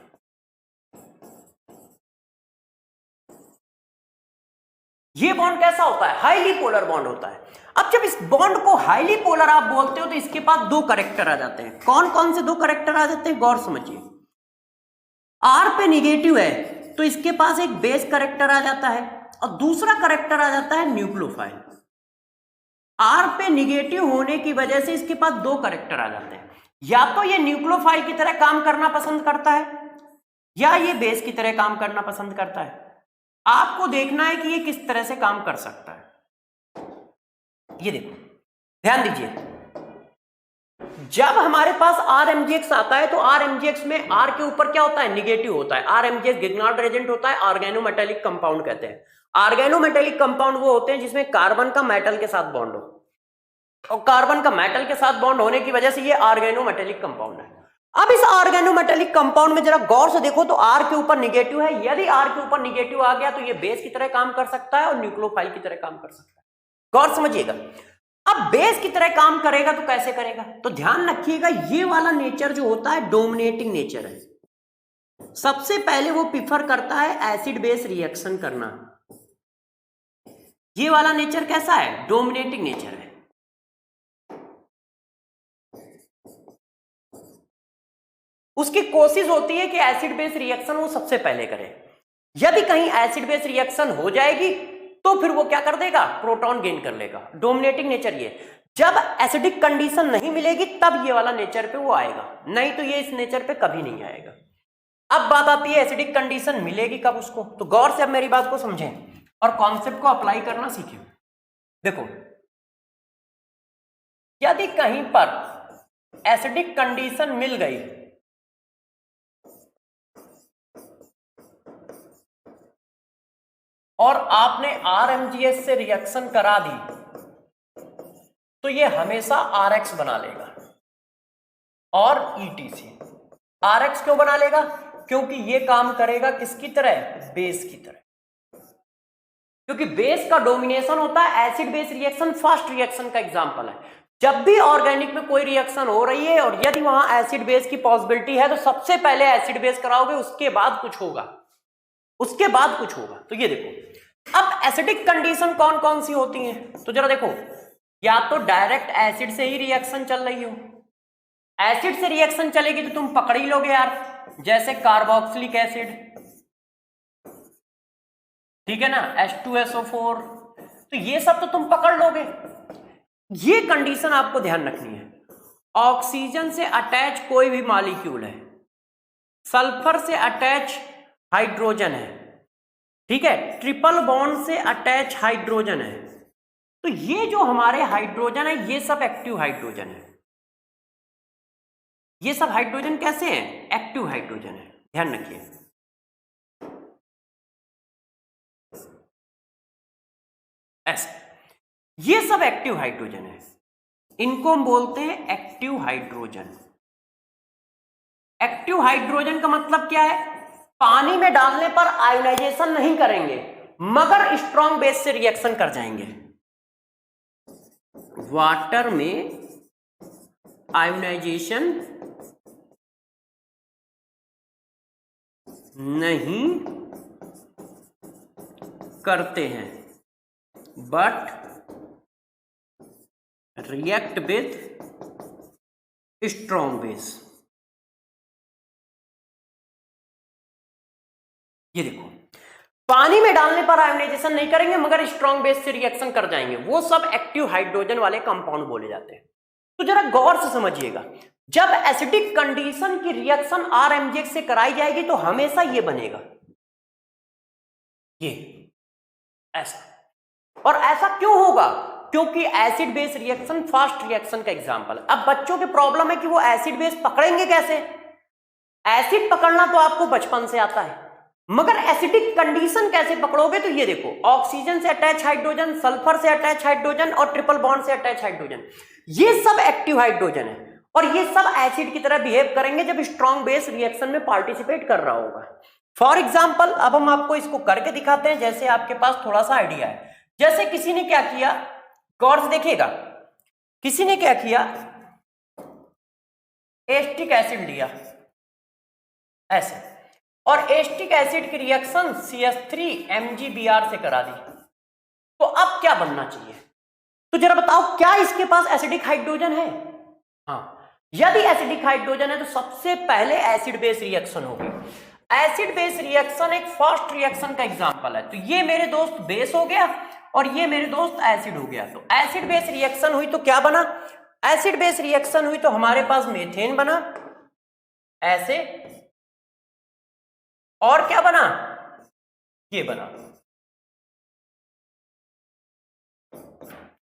ये बॉन्ड कैसा होता है? हाईली पोलर बॉन्ड होता है। अब जब इस बॉन्ड को हाईली पोलर आप बोलते हो तो इसके पास दो कैरेक्टर आ जाते हैं। कौन कौन से दो कैरेक्टर आ जाते हैं? गौर समझिए। R पे निगेटिव है तो इसके पास एक बेस कैरेक्टर आ जाता है, और दूसरा कैरेक्टर आ जाता है न्यूक्लियोफाइल। R पे निगेटिव होने की वजह से इसके पास दो कैरेक्टर आ जाते हैं, या तो ये न्यूक्लियोफाइल की तरह काम करना पसंद करता है, या ये बेस की तरह काम करना पसंद करता है। आपको देखना है कि ये किस तरह से काम कर सकता है। ये देखो, ध्यान दीजिए, जब हमारे पास RMgX आता है तो RMgX में R के ऊपर क्या होता है? निगेटिव होता है। RMgX गिग्नार्ड रेजेंट होता है, ऑर्गेनोमेटेलिक कंपाउंड कहते हैं। ऑर्गेनोमेटेलिक कंपाउंड वो होते हैं जिसमें कार्बन का मेटल के साथ बॉन्ड हो, और कार्बन का मेटल के साथ बॉन्ड होने की वजह से ये ऑर्गेनोमेटेलिक कंपाउंड है। अब इस ऑर्गेनोमेटेलिक कंपाउंड में जरा गौर से देखो तो R के ऊपर निगेटिव है। यदि R के ऊपर निगेटिव आ गया तो ये बेस की तरह काम कर सकता है और न्यूक्लियोफाइल की तरह काम कर सकता है। गौर समझिएगा। अब बेस की तरह काम करेगा तो कैसे करेगा? तो ध्यान रखिएगा, ये वाला नेचर जो होता है डोमिनेटिंग नेचर है। सबसे पहले वो प्रीफर करता है एसिड बेस रिएक्शन करना। ये वाला नेचर कैसा है? डोमिनेटिंग नेचर है। उसकी कोशिश होती है कि एसिड बेस रिएक्शन वो सबसे पहले करे। यदि कहीं एसिड बेस रिएक्शन हो जाएगी तो फिर वो क्या कर देगा? प्रोटॉन गेन कर लेगा। डोमिनेटिंग नेचर ये। जब एसिडिक कंडीशन नहीं मिलेगी तब ये वाला नेचर पे वो आएगा, नहीं तो ये इस नेचर पे कभी नहीं आएगा। अब बात आती है एसिडिक कंडीशन मिलेगी कब उसको। तो गौर से अब मेरी बात को समझें और कॉन्सेप्ट को अप्लाई करना सीखें। देखो, यदि कहीं पर एसिडिक कंडीशन मिल गई और आपने RMgS से रिएक्शन करा दी तो ये हमेशा RX बना लेगा और ETC। RX क्यों बना लेगा? क्योंकि ये काम करेगा किसकी तरह? बेस की तरह। क्योंकि बेस का डोमिनेशन होता है। Acid base reaction first reaction का एग्जांपल है। जब भी ऑर्गेनिक में कोई रिएक्शन हो रही है और यदि वहां एसिड बेस की पॉसिबिलिटी है तो सबसे पहले एसिड बेस कराओगे, उसके बाद कुछ होगा, उसके बाद कुछ होगा। तो ये देखो, अब एसिडिक कंडीशन कौन कौन सी होती हैं? तो जरा देखो, या तो डायरेक्ट एसिड से ही रिएक्शन चल रही हो। एसिड से रिएक्शन चलेगी तो तुम पकड़ ही लोगे यार, जैसे कार्बोक्सिलिक एसिड, ठीक है ना, H2SO4, तो ये सब तो तुम पकड़ लोगे। ये कंडीशन आपको ध्यान रखनी है। ऑक्सीजन से अटैच कोई भी मॉलिक्यूल है, सल्फर से अटैच हाइड्रोजन है, ठीक है, ट्रिपल बॉन्ड से अटैच हाइड्रोजन है, तो ये जो हमारे हाइड्रोजन है ये सब एक्टिव हाइड्रोजन है। ये सब हाइड्रोजन कैसे हैं? एक्टिव हाइड्रोजन है। ध्यान रखिए, ऐसे ये सब एक्टिव हाइड्रोजन है। इनको हम बोलते हैं एक्टिव हाइड्रोजन। एक्टिव हाइड्रोजन का मतलब क्या है? पानी में डालने पर आयोनाइजेशन नहीं करेंगे मगर स्ट्रॉन्ग बेस से रिएक्शन कर जाएंगे। वाटर में आयोनाइजेशन नहीं करते हैं but react with strong base. ये देखो, पानी में डालने पर आयोनाइजेशन नहीं करेंगे मगर स्ट्रॉन्ग बेस से रिएक्शन कर जाएंगे, वो सब एक्टिव हाइड्रोजन वाले कंपाउंड बोले जाते हैं। तो जरा गौर से समझिएगा, जब एसिडिक कंडीशन की रिएक्शन RMgX से कराई जाएगी तो हमेशा ये बनेगा, ये ऐसा। और ऐसा क्यों होगा? क्योंकि acid base reaction fast reaction का एग्जांपल। अब बच्चों की प्रॉब्लम है कि वो एसिड बेस पकड़ेंगे कैसे। एसिड पकड़ना तो आपको बचपन से आता है, मगर एसिडिक कंडीशन कैसे पकड़ोगे? तो ये देखो, ऑक्सीजन से अटैच हाइड्रोजन, सल्फर से अटैच हाइड्रोजन और ट्रिपल बॉन्ड से अटैच हाइड्रोजन, ये सब एक्टिव हाइड्रोजन है और ये सब एसिड की तरह बिहेव करेंगे जब स्ट्रॉन्ग बेस रिएक्शन में पार्टिसिपेट कर रहा होगा। फॉर एग्जाम्पल, अब हम आपको इसको करके दिखाते हैं, जैसे आपके पास थोड़ा सा आइडिया है। जैसे किसी ने क्या किया, गौर से देखिएगा, किसी ने क्या किया, एस्टिक एसिड लिया ऐसे, और एस्टिक एसिड की रिएक्शन CH3MgBr से करा दी। तो अब क्या बनना चाहिए? तो जरा बताओ, क्या इसके पास एसिडिक हाइड्रोजन है? हाँ, यदि एसिडिक हाइड्रोजन है तो सबसे पहले एसिड बेस रिएक्शन होगी। एसिड बेस रिएक्शन एक फास्ट रिएक्शन का एग्जांपल है। तो ये मेरे दोस्त बेस हो गया और ये मेरे दोस्त एसिड हो गया। तो एसिड बेस रिएक्शन हुई तो क्या बना? एसिड बेस रिएक्शन हुई तो हमारे पास मीथेन बना ऐसे, और क्या बना? ये बना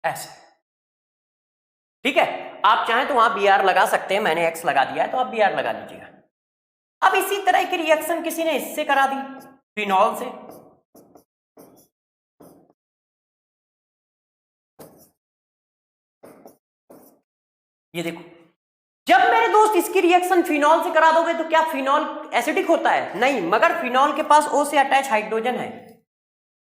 ऐसे। ठीक है, आप चाहें तो वहां Br लगा सकते हैं, मैंने X लगा दिया है तो आप Br लगा लीजिएगा। अब इसी तरह की रिएक्शन किसी ने इससे करा दी, फिनॉल से। ये देखो, जब मेरे दोस्त इसकी रिएक्शन फिनॉल से करा दोगे तो क्या फिनॉल एसिडिक होता है? नहीं, मगर फिनॉल के पास O से अटैच हाइड्रोजन है।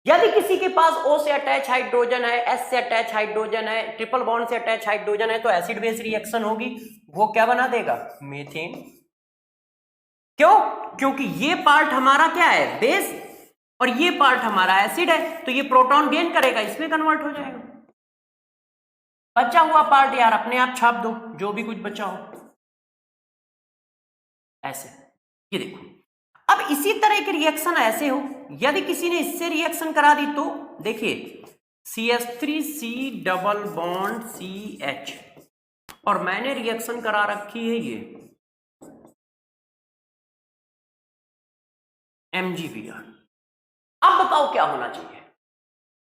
यदि किसी के पास O से अटैच हाइड्रोजन है, S से अटैच हाइड्रोजन है, ट्रिपल बॉन्ड से अटैच हाइड्रोजन है, तो एसिड बेस रिएक्शन होगी, वो क्या बना देगा? मीथेन। क्यों? क्योंकि ये पार्ट हमारा क्या है? बेस, और ये पार्ट हमारा एसिड है, तो ये प्रोटॉन गेन करेगा, इसमें कन्वर्ट हो जाएगा। बचा हुआ पार्ट यार अपने आप छाप दो, जो भी कुछ बचा हो ऐसे। ये देखो, अब इसी तरह की रिएक्शन ऐसे हो, यदि किसी ने इससे रिएक्शन करा दी तो देखिए CH3C डबल बॉन्ड CH, और मैंने रिएक्शन करा रखी है ये MgBr। अब बताओ क्या होना चाहिए?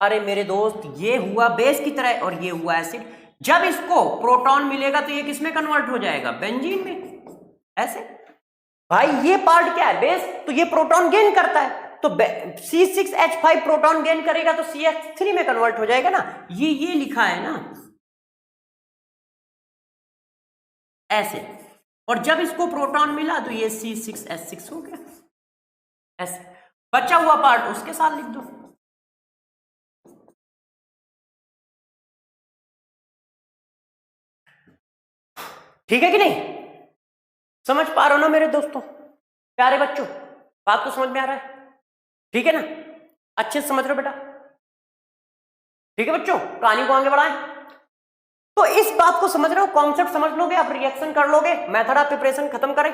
अरे मेरे दोस्त, ये हुआ बेस की तरह और ये हुआ एसिड। जब इसको प्रोटॉन मिलेगा तो ये किसमें कन्वर्ट हो जाएगा? बेंजीन में ऐसे। भाई ये पार्ट क्या है? बेस, तो ये प्रोटॉन गेन करता है, तो C6H5 प्रोटॉन गेन करेगा तो CH3 में कन्वर्ट हो जाएगा ना। ये लिखा है ना ऐसे, और जब इसको प्रोटॉन मिला तो ये C6H6 हो गया ऐसे। बचा हुआ पार्ट उसके साथ लिख दो। ठीक है कि नहीं? समझ पा रहे हो ना मेरे दोस्तों, प्यारे बच्चों? बात को समझ में आ रहा है? ठीक है ना? अच्छे से समझ रहे हो बेटा? ठीक है बच्चों, कहानी को आगे बढ़ाएं। तो इस बात को समझ रहे हो, कॉन्सेप्ट समझ लोगे, आप रिएक्शन कर लोगे, मेथड ऑफ प्रिपरेशन खत्म करें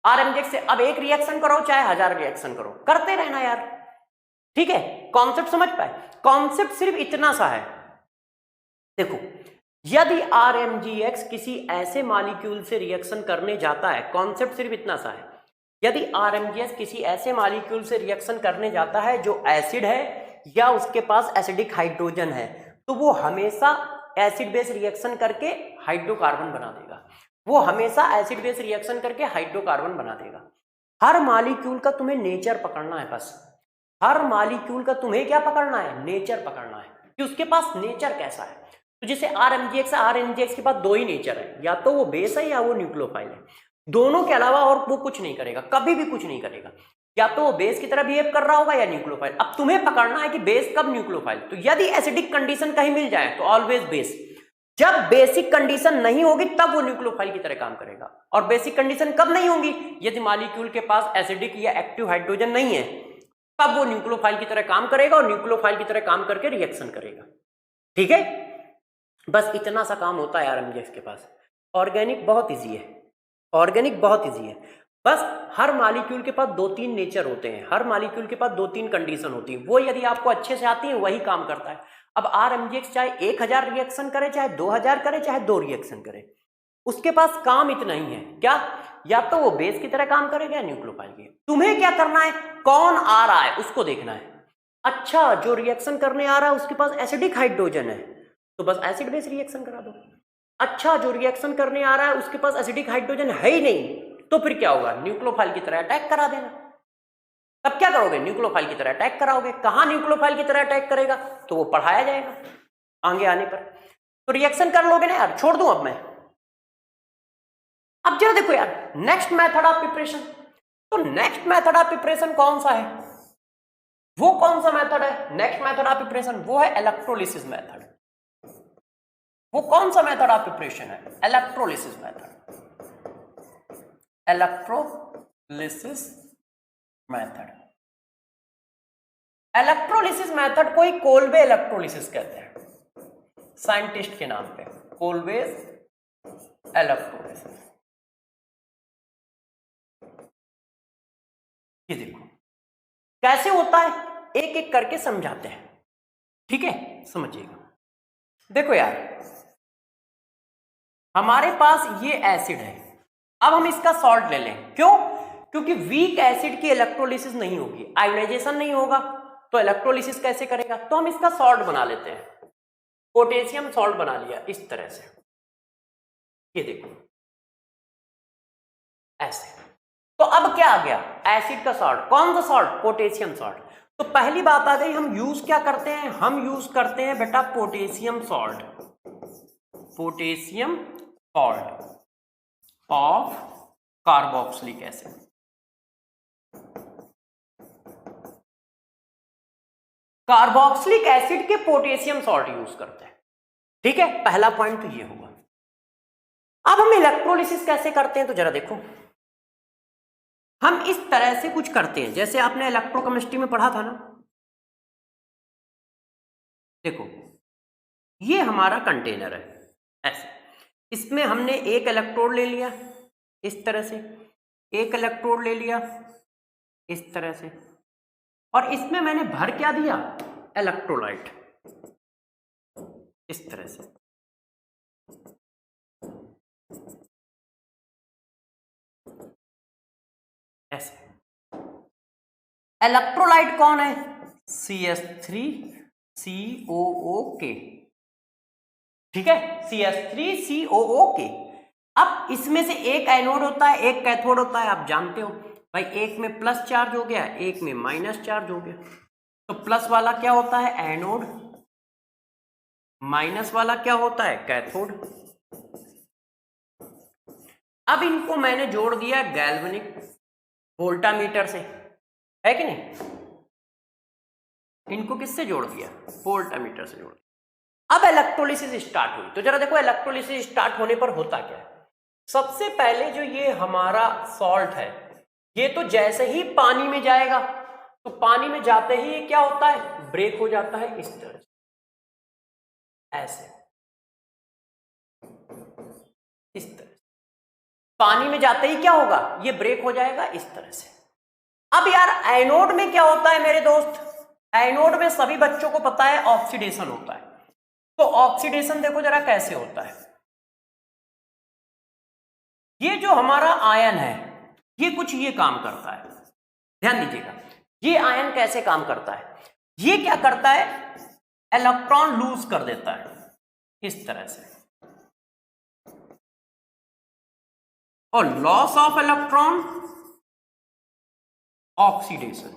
RMgX से। अब एक रिएक्शन करो चाहे 1000 रिएक्शन करो, करते रहना यार। ठीक है, कॉन्सेप्ट समझ पाए? कॉन्सेप्ट सिर्फ इतना सा है, देखो, यदि RMgX किसी ऐसे मॉलिक्यूल से रिएक्शन करने जाता है, कॉन्सेप्ट सिर्फ इतना सा है, यदि RMgX किसी ऐसे मॉलिक्यूल से रिएक्शन करने जाता है जो एसिड है या उसके पास एसिडिक हाइड्रोजन है, तो वो हमेशा एसिड बेस रिएक्शन करके हाइड्रोकार्बन बना देगा। वो हमेशा एसिड बेस रिएक्शन करके हाइड्रोकार्बन बना देगा। हर मॉलिक्यूल का तुम्हें नेचर पकड़ना है, बस हर मॉलिक्यूल का तुम्हें क्या पकड़ना है? नेचर पकड़ना है कि उसके पास नेचर कैसा है। तो जैसे RMgX के पास दो ही नेचर है, या तो वो बेस है या वो न्यूक्लियोफाइल है। दोनों के अलावा और वो कुछ नहीं करेगा, कभी भी कुछ नहीं करेगा। या तो वो बेस की तरह बिहेव कर रहा होगा या न्यूक्लियोफाइल। अब तुम्हें पकड़ना है कि बेस कब न्यूक्लियोफाइल। तो यदि एसिडिक कंडीशन कहीं मिल जाए तो ऑलवेज बेस। जब बेसिक कंडीशन नहीं होगी तब वो न्यूक्लियोफाइल की तरह काम करेगा। और बेसिक कंडीशन कब नहीं होगी? यदि मॉलिक्यूल के पास एसिडिक या एक्टिव हाइड्रोजन नहीं है, तब वो न्यूक्लियोफाइल की तरह काम करेगा और न्यूक्लियोफाइल की तरह काम करके रिएक्शन करेगा। ठीक है, बस इतना सा काम होता है आरएमजीएक्स के पास। ऑर्गेनिक बहुत इजी है, ऑर्गेनिक बहुत इजी है। बस हर मॉलिक्यूल के पास 2-3 नेचर होते हैं, हर मॉलिक्यूल के पास 2-3 कंडीशन होती है, वो यदि आपको अच्छे से आती है वही काम करता है। अब आरएमजीएक्स चाहे 1000 रिएक्शन करे, चाहे 2000 करे, चाहे 2 रिएक्शन करे, उसके पास काम इतना ही है। क्या? या तो वो बेस की तरह काम करेगा या न्यूक्लियोफाइल की। तुम्हें क्या करना है, कौन आ रहा है उसको देखना है। अच्छा, जो रिएक्शन करने आ रहा है उसके पास एसिडिक हाइड्रोजन है तो बस एसिड बेस रिएक्शन करा दो। अच्छा, जो रिएक्शन करने आ रहा है उसके पास एसिडिक हाइड्रोजन है ही नहीं तो फिर क्या होगा, न्यूक्लियोफाइल की तरह अटैक करा देना। तब क्या करोगे, न्यूक्लियोफाइल की तरह अटैक कराओगे। कहां न्यूक्लियोफाइल की तरह अटैक करेगा, तो वो पढ़ाया जाएगा आगे आने पर। तो रिएक्शन कर लोगे ना यार, छोड़ दूं अब मैं। अब जरा देखो यार, नेक्स्ट मेथड ऑफ प्रिपरेशन। तो नेक्स्ट मेथड ऑफ प्रिपरेशन कौन सा है, वो कौन सा मेथड है नेक्स्ट मेथड ऑफ प्रिपरेशन? वो है इलेक्ट्रोलिसिस मेथड। वो कौन सा मेथड ऑफ प्रिपरेशन है? Electrolysis method. Electrolysis method. Electrolysis method को ही कोल्बे इलेक्ट्रोलिसिस कहते हैं साइंटिस्ट के नाम पे, कोल्बेज इलेक्ट्रोलिसिस। ये देखो कैसे होता है, एक एक करके समझाते हैं, ठीक है, समझिएगा। देखो यार, हमारे पास ये एसिड है, अब हम इसका सॉल्ट ले लें। क्यों? क्योंकि वीक एसिड की इलेक्ट्रोलिसिस नहीं होगी, आयोनाइजेशन नहीं होगा, तो इलेक्ट्रोलिसिस कैसे करेगा? तो हम इसका सॉल्ट बना लेते हैं, पोटेशियम सॉल्ट बना लिया इस तरह से। ये देखो ऐसे। तो अब क्या आ गया, एसिड का सॉल्ट। कौन सा सॉल्ट? Potassium salt. तो पहली बात आ गई, हम यूज क्या करते हैं? हम यूज करते हैं बेटा potassium salt, potassium salt of carboxylic acid. Carboxylic acid के पोटेशियम सॉल्ट यूज करते हैं, ठीक है, पहला पॉइंट तो ये होगा। अब हम इलेक्ट्रोलिसिस कैसे करते हैं, तो जरा देखो, हम इस तरह से कुछ करते हैं जैसे आपने इलेक्ट्रोकेमिस्ट्री में पढ़ा था ना। देखो ये हमारा कंटेनर है ऐसे, इसमें हमने एक इलेक्ट्रोड ले लिया इस तरह से, एक इलेक्ट्रोड ले लिया इस तरह से, और इसमें मैंने भर क्या दिया, इलेक्ट्रोलाइट इस तरह से। ऐसे इलेक्ट्रोलाइट कौन है? CH3COOK, ठीक है, CH3COOK। अब इसमें से एक एनोड होता है, एक कैथोड होता है, आप जानते हो भाई, एक में प्लस चार्ज हो गया, एक में माइनस चार्ज हो गया। तो प्लस वाला क्या होता है, एनोड, माइनस वाला क्या होता है, कैथोड। अब इनको मैंने जोड़ दिया गैल्वेनिक वोल्टामीटर से, है कि नहीं? इनको किससे जोड़ दिया, वोल्टामीटर से जोड़ दिया। अब इलेक्ट्रोलिसिस स्टार्ट हुई। तो जरा देखो इलेक्ट्रोलिसिस स्टार्ट होने पर होता क्या है। सबसे पहले जो ये हमारा सॉल्ट है, ये तो जैसे ही पानी में जाएगा, तो पानी में जाते ही ये क्या होता है, ब्रेक हो जाता है इस तरह से, ऐसे इस तरह से। पानी में जाते ही क्या होगा, ये ब्रेक हो जाएगा इस तरह से। अब यार एनोड में क्या होता है मेरे दोस्त, एनोड में सभी बच्चों को पता है ऑक्सीडेशन होता है। तो ऑक्सीडेशन देखो जरा कैसे होता है। ये जो हमारा आयन है, ये कुछ ये काम करता है, ध्यान दीजिएगा, ये आयन कैसे काम करता है। ये क्या करता है, इलेक्ट्रॉन लूज कर देता है इस तरह से, और लॉस ऑफ इलेक्ट्रॉन, ऑक्सीडेशन।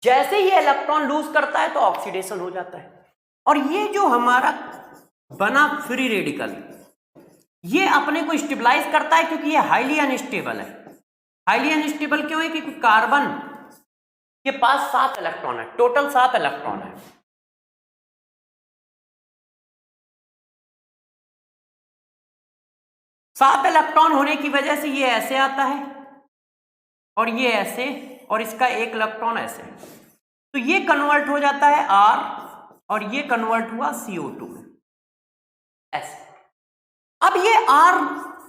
जैसे ही इलेक्ट्रॉन लूज करता है तो ऑक्सीडेशन हो जाता है। और ये जो हमारा बना फ्री रेडिकल, ये अपने को स्टेबलाइज करता है, क्योंकि ये हाईली अनस्टेबल है। हाईली अनस्टेबल क्यों है, क्योंकि कार्बन के पास 7 इलेक्ट्रॉन है, टोटल 7 इलेक्ट्रॉन है। सात इलेक्ट्रॉन होने की वजह से ये ऐसे आता है और ये ऐसे, और इसका एक इलेक्ट्रॉन ऐसे, तो ये कन्वर्ट हो जाता है R और ये कन्वर्ट हुआ CO2 में, ऐसे। अब ये R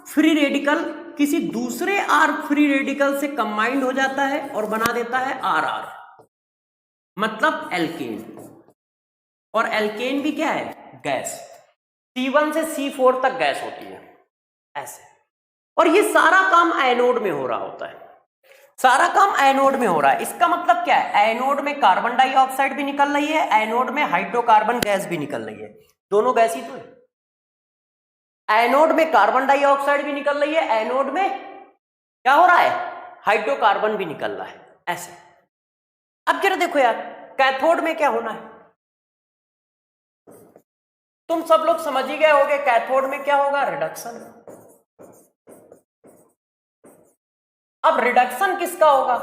फ्री रेडिकल किसी दूसरे R फ्री रेडिकल से कंबाइंड हो जाता है और बना देता है RR, मतलब एल्केन। और एल्केन भी क्या है? गैस। C1 से C4 तक गैस होती है, ऐसे। और ये सारा काम एनोड में हो रहा होता है, सारा काम एनोड में हो रहा है। इसका मतलब क्या है? एनोड में कार्बन डाइऑक्साइड भी निकल रही है, एनोड में हाइड्रोकार्बन गैस भी निकल रही है, दोनों गैस ही तो है। एनोड में कार्बन डाइऑक्साइड भी निकल रही है, एनोड में क्या हो रहा है? हाइड्रोकार्बन भी निकल रहा है, ऐसे। अब जरा देखो यार, कैथोड में क्या होना है? तुम सब लोग समझ ही गए होगे कैथोड में क्या होगा? रिडक्शन। अब रिडक्शन किसका होगा?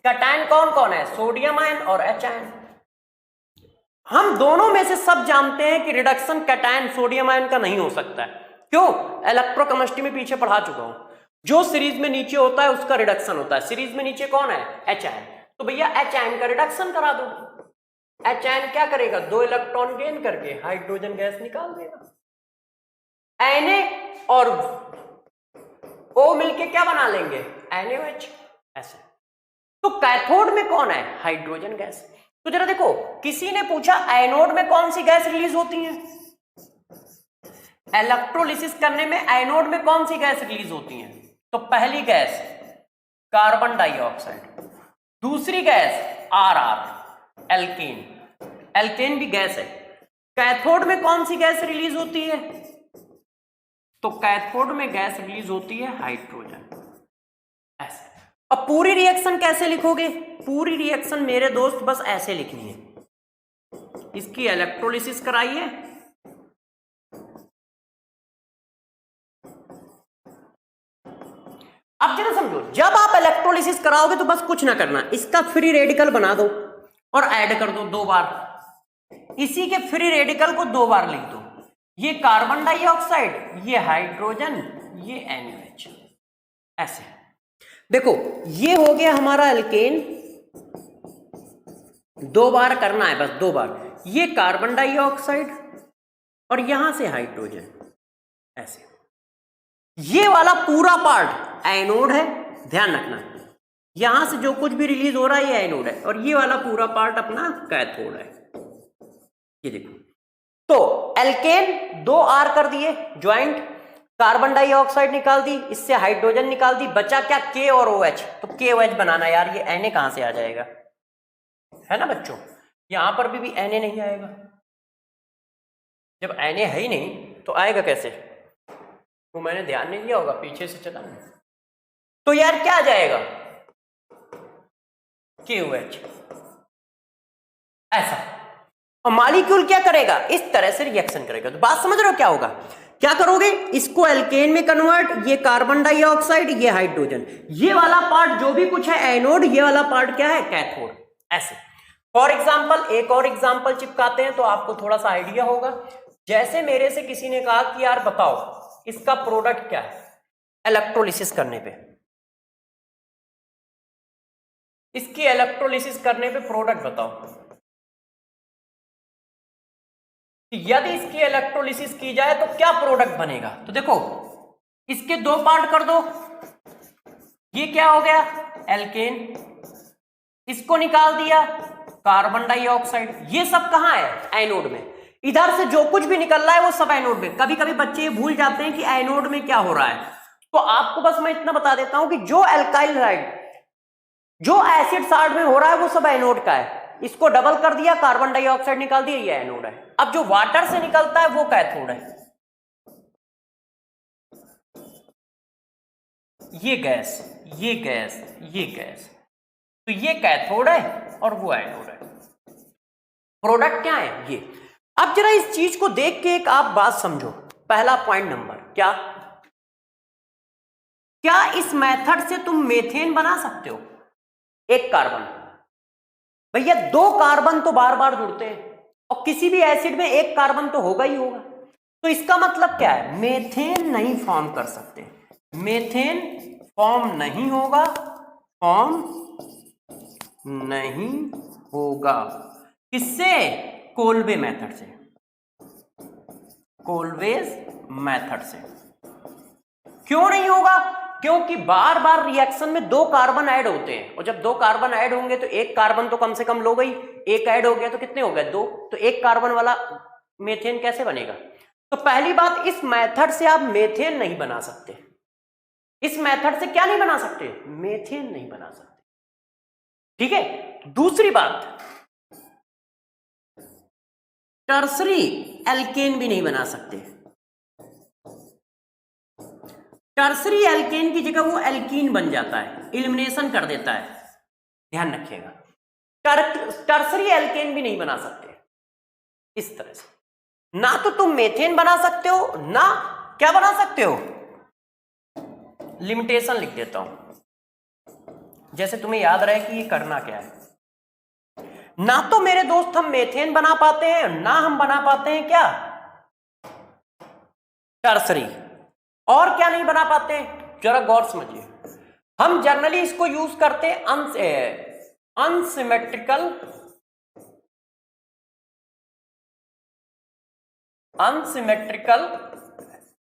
कैटायन कौन कौन है? सोडियम आयन और H आयन। हम दोनों में से सब जानते हैं कि रिडक्शन कैटायन सोडियम आयन का नहीं हो सकता है। क्यों? इलेक्ट्रोकेमिस्ट्री में पीछे पढ़ा चुका हूं। जो सीरीज में नीचे होता है उसका रिडक्शन होता है। सीरीज में नीचे कौन है? H ion. तो भैया H आयन का रिडक्शन करा दो। H आयन क्या करेगा? 2 इलेक्ट्रॉन गेन करके हाइड्रोजन गैस निकाल देगा। Na और O मिलके क्या बना लेंगे? NaOH, ऐसे। तो कैथोड में कौन है? Hydrogen gas. तो जरा देखो, किसी ने पूछा एनोड में कौन सी गैस रिलीज होती है? इलेक्ट्रोलिसिस करने में एनोड में कौन सी गैस रिलीज होती है? तो पहली गैस कार्बन डाइऑक्साइड, दूसरी गैस RR एल्केन। एल्केन भी गैस है। कैथोड में कौन सी गैस रिलीज होती है? तो कैथोड में गैस रिलीज होती है हाइड्रोजन, ऐसे। अब पूरी रिएक्शन कैसे लिखोगे? पूरी रिएक्शन मेरे दोस्त बस ऐसे लिखनी है। इसकी इलेक्ट्रोलिसिस कराइए, अब जरा समझो, जब आप इलेक्ट्रोलिसिस कराओगे तो बस कुछ ना करना, इसका फ्री रेडिकल बना दो और ऐड कर दो 2 बार। इसी के फ्री रेडिकल को 2 बार लिख दो। ये कार्बन डाइऑक्साइड, ये हाइड्रोजन, ये NaOH, ऐसे। देखो ये हो गया हमारा एल्केन, 2 बार करना है, बस 2 बार। ये कार्बन डाइऑक्साइड और यहां से हाइड्रोजन, ऐसे। ये वाला पूरा पार्ट एनोड है, ध्यान रखना। यहां से जो कुछ भी रिलीज हो रहा है ये एनोड है, और ये वाला पूरा पार्ट अपना कैथोड है। ये देखो, तो एल्केन 2 R कर दिए ज्वाइंट, कार्बन डाइऑक्साइड निकाल दी, इससे हाइड्रोजन निकाल दी, बचा क्या? K और OH। तो KOH बनाना यार, ये Na कहां से आ जाएगा? है ना बच्चों, यहां पर भी Na नहीं आएगा। जब Na है ही नहीं तो आएगा कैसे? वो मैंने ध्यान नहीं दिया होगा, पीछे से चला ना। तो यार क्या आ जाएगा? KOH, ऐसा। और मॉलिक्यूल क्या करेगा? इस तरह से रिएक्शन करेगा। तो बात समझ रहे हो क्या होगा? क्या करोगे? इसको एल्केन में कन्वर्ट, ये कार्बन डाइऑक्साइड, ये हाइड्रोजन, ये वाला पार्ट जो भी कुछ है एनोड, ये वाला पार्ट क्या है? कैथोड, ऐसे। फॉर एग्जाम्पल, एक और एग्जाम्पल चिपकाते हैं तो आपको थोड़ा सा आइडिया होगा। जैसे मेरे से किसी ने कहा कि यार बताओ इसका प्रोडक्ट क्या है इलेक्ट्रोलिसिस करने पे, इसकी इलेक्ट्रोलिसिस करने पे प्रोडक्ट बताओ। यदि इसकी इलेक्ट्रोलिसिस की जाए तो क्या प्रोडक्ट बनेगा? तो देखो, इसके 2 पार्ट कर दो, ये क्या हो गया? एल्केन। इसको निकाल दिया, कार्बन डाइऑक्साइड। ये सब कहां है? एनोड में। इधर से जो कुछ भी निकल रहा है वो सब एनोड में। कभी कभी बच्चे ये भूल जाते हैं कि एनोड में क्या हो रहा है, तो आपको बस मैं इतना बता देता हूं कि जो एल्काइल राइड, जो एसिड साइड में हो रहा है वो सब एनोड का है। इसको डबल कर दिया, कार्बन डाइऑक्साइड निकाल दिया, ये एनोड है। अब जो वाटर से निकलता है वो कैथोड है। ये गैस, ये गैस, ये गैस, तो ये कैथोड है और वो एनोड है। प्रोडक्ट क्या है? ये। अब जरा इस चीज को देख के एक आप बात समझो। पहला पॉइंट नंबर, क्या इस मेथड से तुम मेथेन बना सकते हो? एक कार्बन, भैया 2 कार्बन तो बार बार जुड़ते हैं और किसी भी एसिड में 1 कार्बन तो होगा ही होगा। तो इसका मतलब क्या है? मेथेन नहीं फॉर्म कर सकते, मेथेन फॉर्म नहीं होगा, फॉर्म नहीं होगा। किससे? कोल्बे मेथड से, कोल्बेज मेथड से। क्यों नहीं होगा? क्योंकि बार बार रिएक्शन में 2 कार्बन ऐड होते हैं, और जब 2 कार्बन ऐड होंगे तो एक कार्बन तो कम से कम लो गई, एक ऐड हो गया तो कितने हो गए? 2। तो एक कार्बन वाला मीथेन कैसे बनेगा? तो पहली बात, इस मेथड से आप मीथेन नहीं बना सकते। इस मेथड से क्या नहीं बना सकते? मीथेन नहीं बना सकते। ठीक है। दूसरी बात, टर्सरी एल्केन भी नहीं बना सकते। टर्सरी एल्केन की जगह वो एल्कीन बन जाता है, एलिमिनेशन कर देता है, ध्यान रखिएगा। टर्सरी एल्केन भी नहीं बना सकते इस तरह से। ना तो तुम मेथेन बना सकते हो, ना क्या बना सकते हो, लिमिटेशन लिख देता हूं, जैसे तुम्हें याद रहे कि ये करना क्या है। ना तो मेरे दोस्त हम मेथेन बना पाते हैं, ना हम बना पाते हैं क्या, टर्सरी। और क्या नहीं बना पाते हैं, जरा गौर समझिए। हम जनरली इसको यूज करते हैं अनसिमेट्रिकल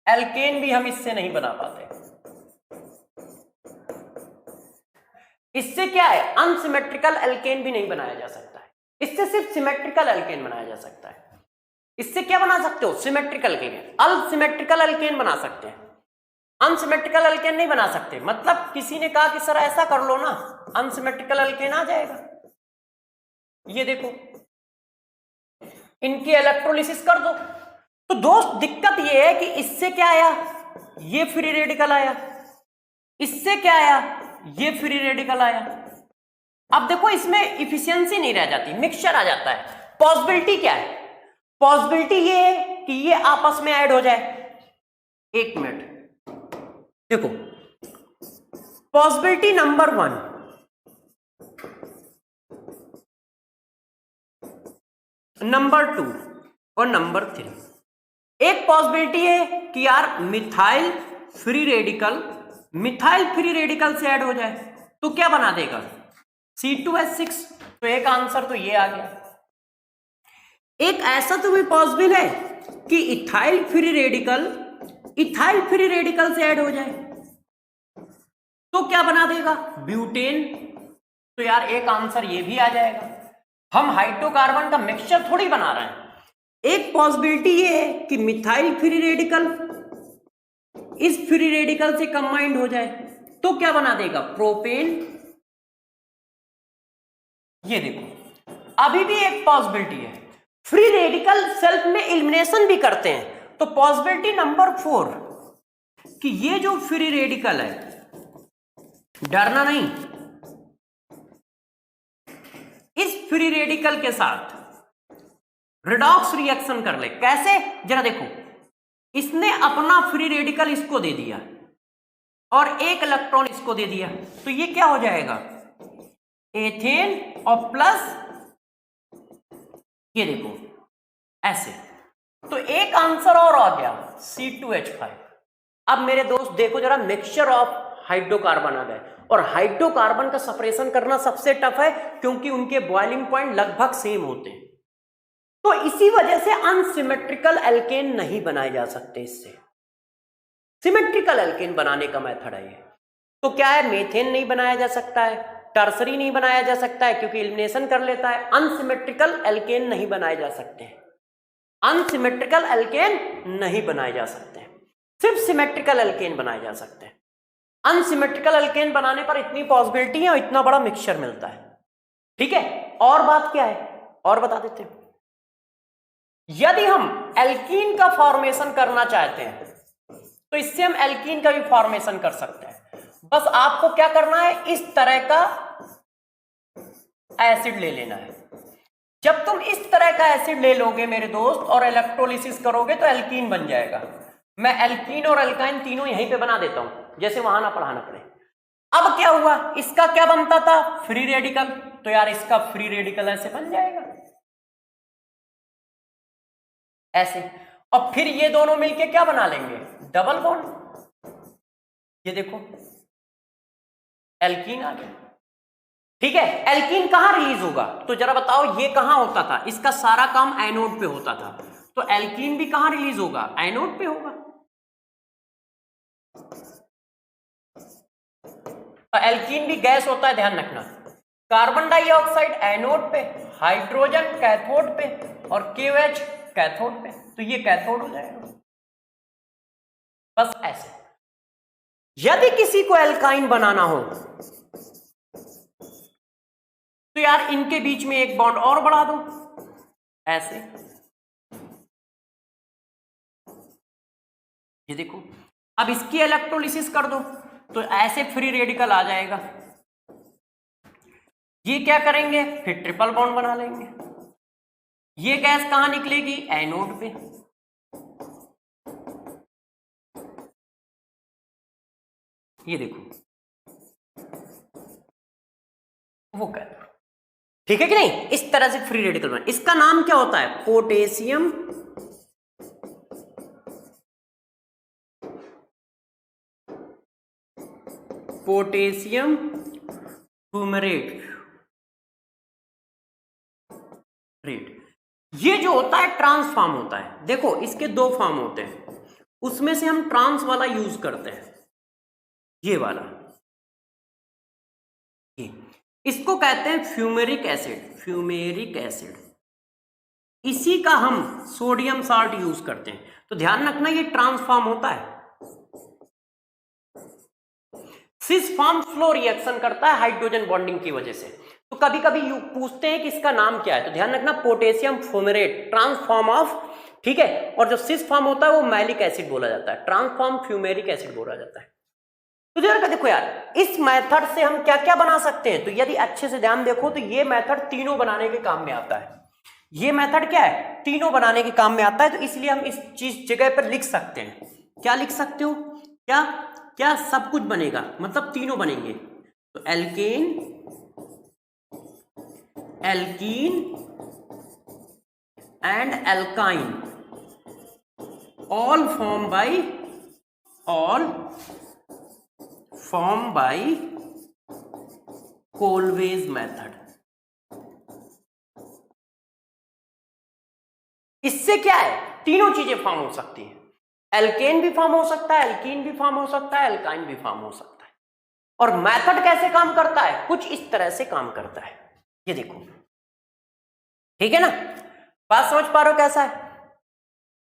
एल्केन भी हम इससे नहीं बना पाते। इससे क्या है, अनसिमेट्रिकल एल्केन भी नहीं बनाया जा सकता है, इससे सिर्फ सिमेट्रिकल एल्केन बनाया जा सकता है। इससे क्या बना सकते हो, सिमेट्रिकल एल्केन। अनसिमेट्रिकल एल्केन बना सकते हैं, अनसिमेट्रिकल एल्केन नहीं बना सकते। मतलब किसी ने कहा कि सर ऐसा कर लो ना, अनसिमेट्रिकल एल्केन आ जाएगा। ये देखो, इनकी इलेक्ट्रोलिसिस कर दो। तो दोस्त दिक्कत ये है कि इससे क्या आया, ये फ्री रेडिकल आया, इससे क्या आया, ये फ्री रेडिकल आया। अब देखो इसमें इफिशियंसी नहीं रह जाती, मिक्सचर आ जाता है। पॉसिबिलिटी क्या है, पॉसिबिलिटी ये है कि ये आपस में ऐड हो जाए। एक मिनट देखो, पॉसिबिलिटी नंबर 1, नंबर 2 और नंबर 3। एक पॉसिबिलिटी है कि यार मिथाइल फ्री रेडिकल से ऐड हो जाए, तो क्या बना देगा, C2H6। तो एक आंसर तो ये आ गया। एक ऐसा तो भी पॉसिबल है कि इथाइल फ्री रेडिकल से ऐड हो जाए, तो क्या बना देगा, ब्यूटेन। तो यार एक आंसर ये भी आ जाएगा। हम हाइड्रोकार्बन का मिक्सचर थोड़ी बना रहे हैं। एक पॉसिबिलिटी ये है कि मिथाइल फ्री रेडिकल इस फ्री रेडिकल से कंबाइंड हो जाए, तो क्या बना देगा, प्रोपेन। ये देखो, अभी भी एक पॉसिबिलिटी है, फ्री रेडिकल सेल्फ में एलिमिनेशन भी करते हैं। तो पॉसिबिलिटी नंबर 4 कि ये जो फ्री रेडिकल है, डरना नहीं, इस फ्री रेडिकल के साथ रिडॉक्स रिएक्शन कर ले। कैसे, जरा देखो, इसने अपना फ्री रेडिकल इसको दे दिया और एक इलेक्ट्रॉन इसको दे दिया, तो ये क्या हो जाएगा, एथेन और प्लस ये देखो ऐसे। तो एक आंसर और आ गया, C2H5। अब मेरे दोस्त देखो जरा, मिक्सचर ऑफ हाइड्रोकार्बन आ गए, और हाइड्रोकार्बन का सेपरेशन करना सबसे टफ है, क्योंकि उनके बॉइलिंग पॉइंट लगभग सेम होते हैं। तो इसी वजह से अनसिमेट्रिकल एल्केन नहीं बनाए जा सकते। इससे सिमेट्रिकल एल्केन बनाने का मेथड है ये। तो क्या है, मेथेन नहीं बनाया जा सकता है, टर्सरी नहीं बनाया जा सकता है क्योंकि एलिमिनेशन कर लेता है, अनसिमेट्रिकल एल्केन नहीं बनाए जा सकते हैं, अनसिमेट्रिकल एल्केन नहीं बनाए जा सकते हैं, सिर्फ सिमेट्रिकल एल्केन बनाए जा सकते हैं। अनसिमेट्रिकल एल्केन बनाने पर इतनी पॉसिबिलिटी है और इतना बड़ा मिक्सचर मिलता है। ठीक है, और बात क्या है, और बता देते हैं। यदि हम एल्कीन का फॉर्मेशन करना चाहते हैं तो इससे हम एल्कीन का भी फॉर्मेशन कर सकते हैं। बस आपको क्या करना है, इस तरह का एसिड ले लेना है। जब तुम इस तरह का एसिड ले लोगे मेरे दोस्त और इलेक्ट्रोलिसिस करोगे तो एल्कीन बन जाएगा। मैं एल्कीन और एल्काइन तीनों यहीं पे बना देता हूं, जैसे वहां ना पढ़ाना पड़े। अब क्या हुआ, इसका क्या बनता था, फ्री रेडिकल, तो यार इसका फ्री रेडिकल ऐसे बन जाएगा ऐसे, और फिर ये दोनों मिलके क्या बना लेंगे, डबल बॉन्ड। ये देखो एल्कीन आ गया। ठीक है, एल्कीन कहां रिलीज होगा, तो जरा बताओ ये कहां होता था, इसका सारा काम एनोड पे होता था, तो एल्कीन भी कहां रिलीज होगा, एनोड पे होगा। एल्कीन भी गैस होता है, ध्यान रखना। कार्बन डाइऑक्साइड एनोड पे, हाइड्रोजन कैथोड पे और KOH कैथोड पे, तो ये कैथोड हो जाएगा। बस ऐसे। यदि किसी को एल्काइन बनाना हो तो यार इनके बीच में एक बॉन्ड और बढ़ा दो, ऐसे। ये देखो, अब इसकी इलेक्ट्रोलिसिस कर दो तो ऐसे फ्री रेडिकल आ जाएगा। ये क्या करेंगे, फिर ट्रिपल बॉन्ड बना लेंगे। ये गैस कहां निकलेगी, एनोड पे। ये देखो, वो कैथोड। ठीक है कि नहीं, इस तरह से फ्री रेडिकल बना। इसका नाम क्या होता है, पोटेशियम फ्यूमेरेट रेट। ये जो होता है ट्रांस फॉर्म होता है। देखो इसके दो फॉर्म होते हैं, उसमें से हम ट्रांस वाला यूज करते हैं, ये वाला, ये इसको कहते हैं फ्यूमेरिक एसिड। फ्यूमेरिक एसिड, इसी का हम सोडियम साल्ट यूज करते हैं। तो ध्यान रखना ये ट्रांस फॉर्म होता है। सिस फॉर्म फ्लो रिएक्शन करता है हाइड्रोजन बॉन्डिंग की वजह से। तो कभी कभी पूछते हैं कि इसका नाम क्या है, तो ध्यान रखना पोटेशियम फ्यूमेरेट, ट्रांसफॉर्म ऑफ, ठीक है। और जो सिस फॉर्म होता है वो मैलिक एसिड बोला जाता है, ट्रांसफॉर्म फ्यूमेरिक एसिड बोला जाता है। तो देखो यार, इस मेथड से हम क्या क्या बना सकते हैं, तो यदि अच्छे से ध्यान देखो तो ये मेथड तीनों बनाने के काम में आता है। ये मेथड क्या है, तीनों बनाने के काम में आता है। तो इसलिए हम इस चीज जगह पर लिख सकते हैं, क्या लिख सकते हो, क्या क्या सब कुछ बनेगा, मतलब तीनों बनेंगे। तो alkane, alkene and alkyne all form by Kolbe's method. इससे क्या है, तीनों चीजें फॉर्म हो सकती है। एल्केन भी फॉर्म हो सकता है, एल्कीन भी फॉर्म हो सकता है, एल्काइन भी फॉर्म हो सकता है। और मेथड कैसे काम करता है, कुछ इस तरह से काम करता है, ये देखो। ठीक है ना, बात समझ पा रहे हो कैसा है,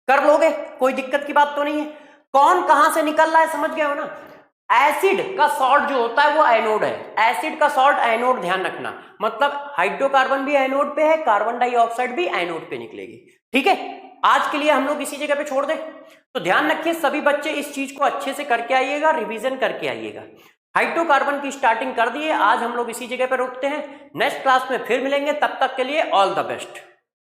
कर लोगे, कोई दिक्कत की बात तो नहीं है। कौन कहां से निकल रहा है समझ गए हो ना। एसिड का सॉल्ट जो होता है वो एनोड है, एसिड का सॉल्ट एनोड, ध्यान रखना। मतलब हाइड्रोकार्बन भी एनोड पे है, कार्बन डाइऑक्साइड भी एनोड पे निकलेगी। ठीक है, आज के लिए हम लोग इसी जगह पे छोड़ दें। तो ध्यान रखिए सभी बच्चे, इस चीज को अच्छे से करके आइएगा, रिवीजन करके आइएगा। हाइड्रोकार्बन की स्टार्टिंग कर दिए, आज हम लोग इसी जगह पे रुकते हैं। नेक्स्ट क्लास में फिर मिलेंगे, तब तक के लिए ऑल द बेस्ट।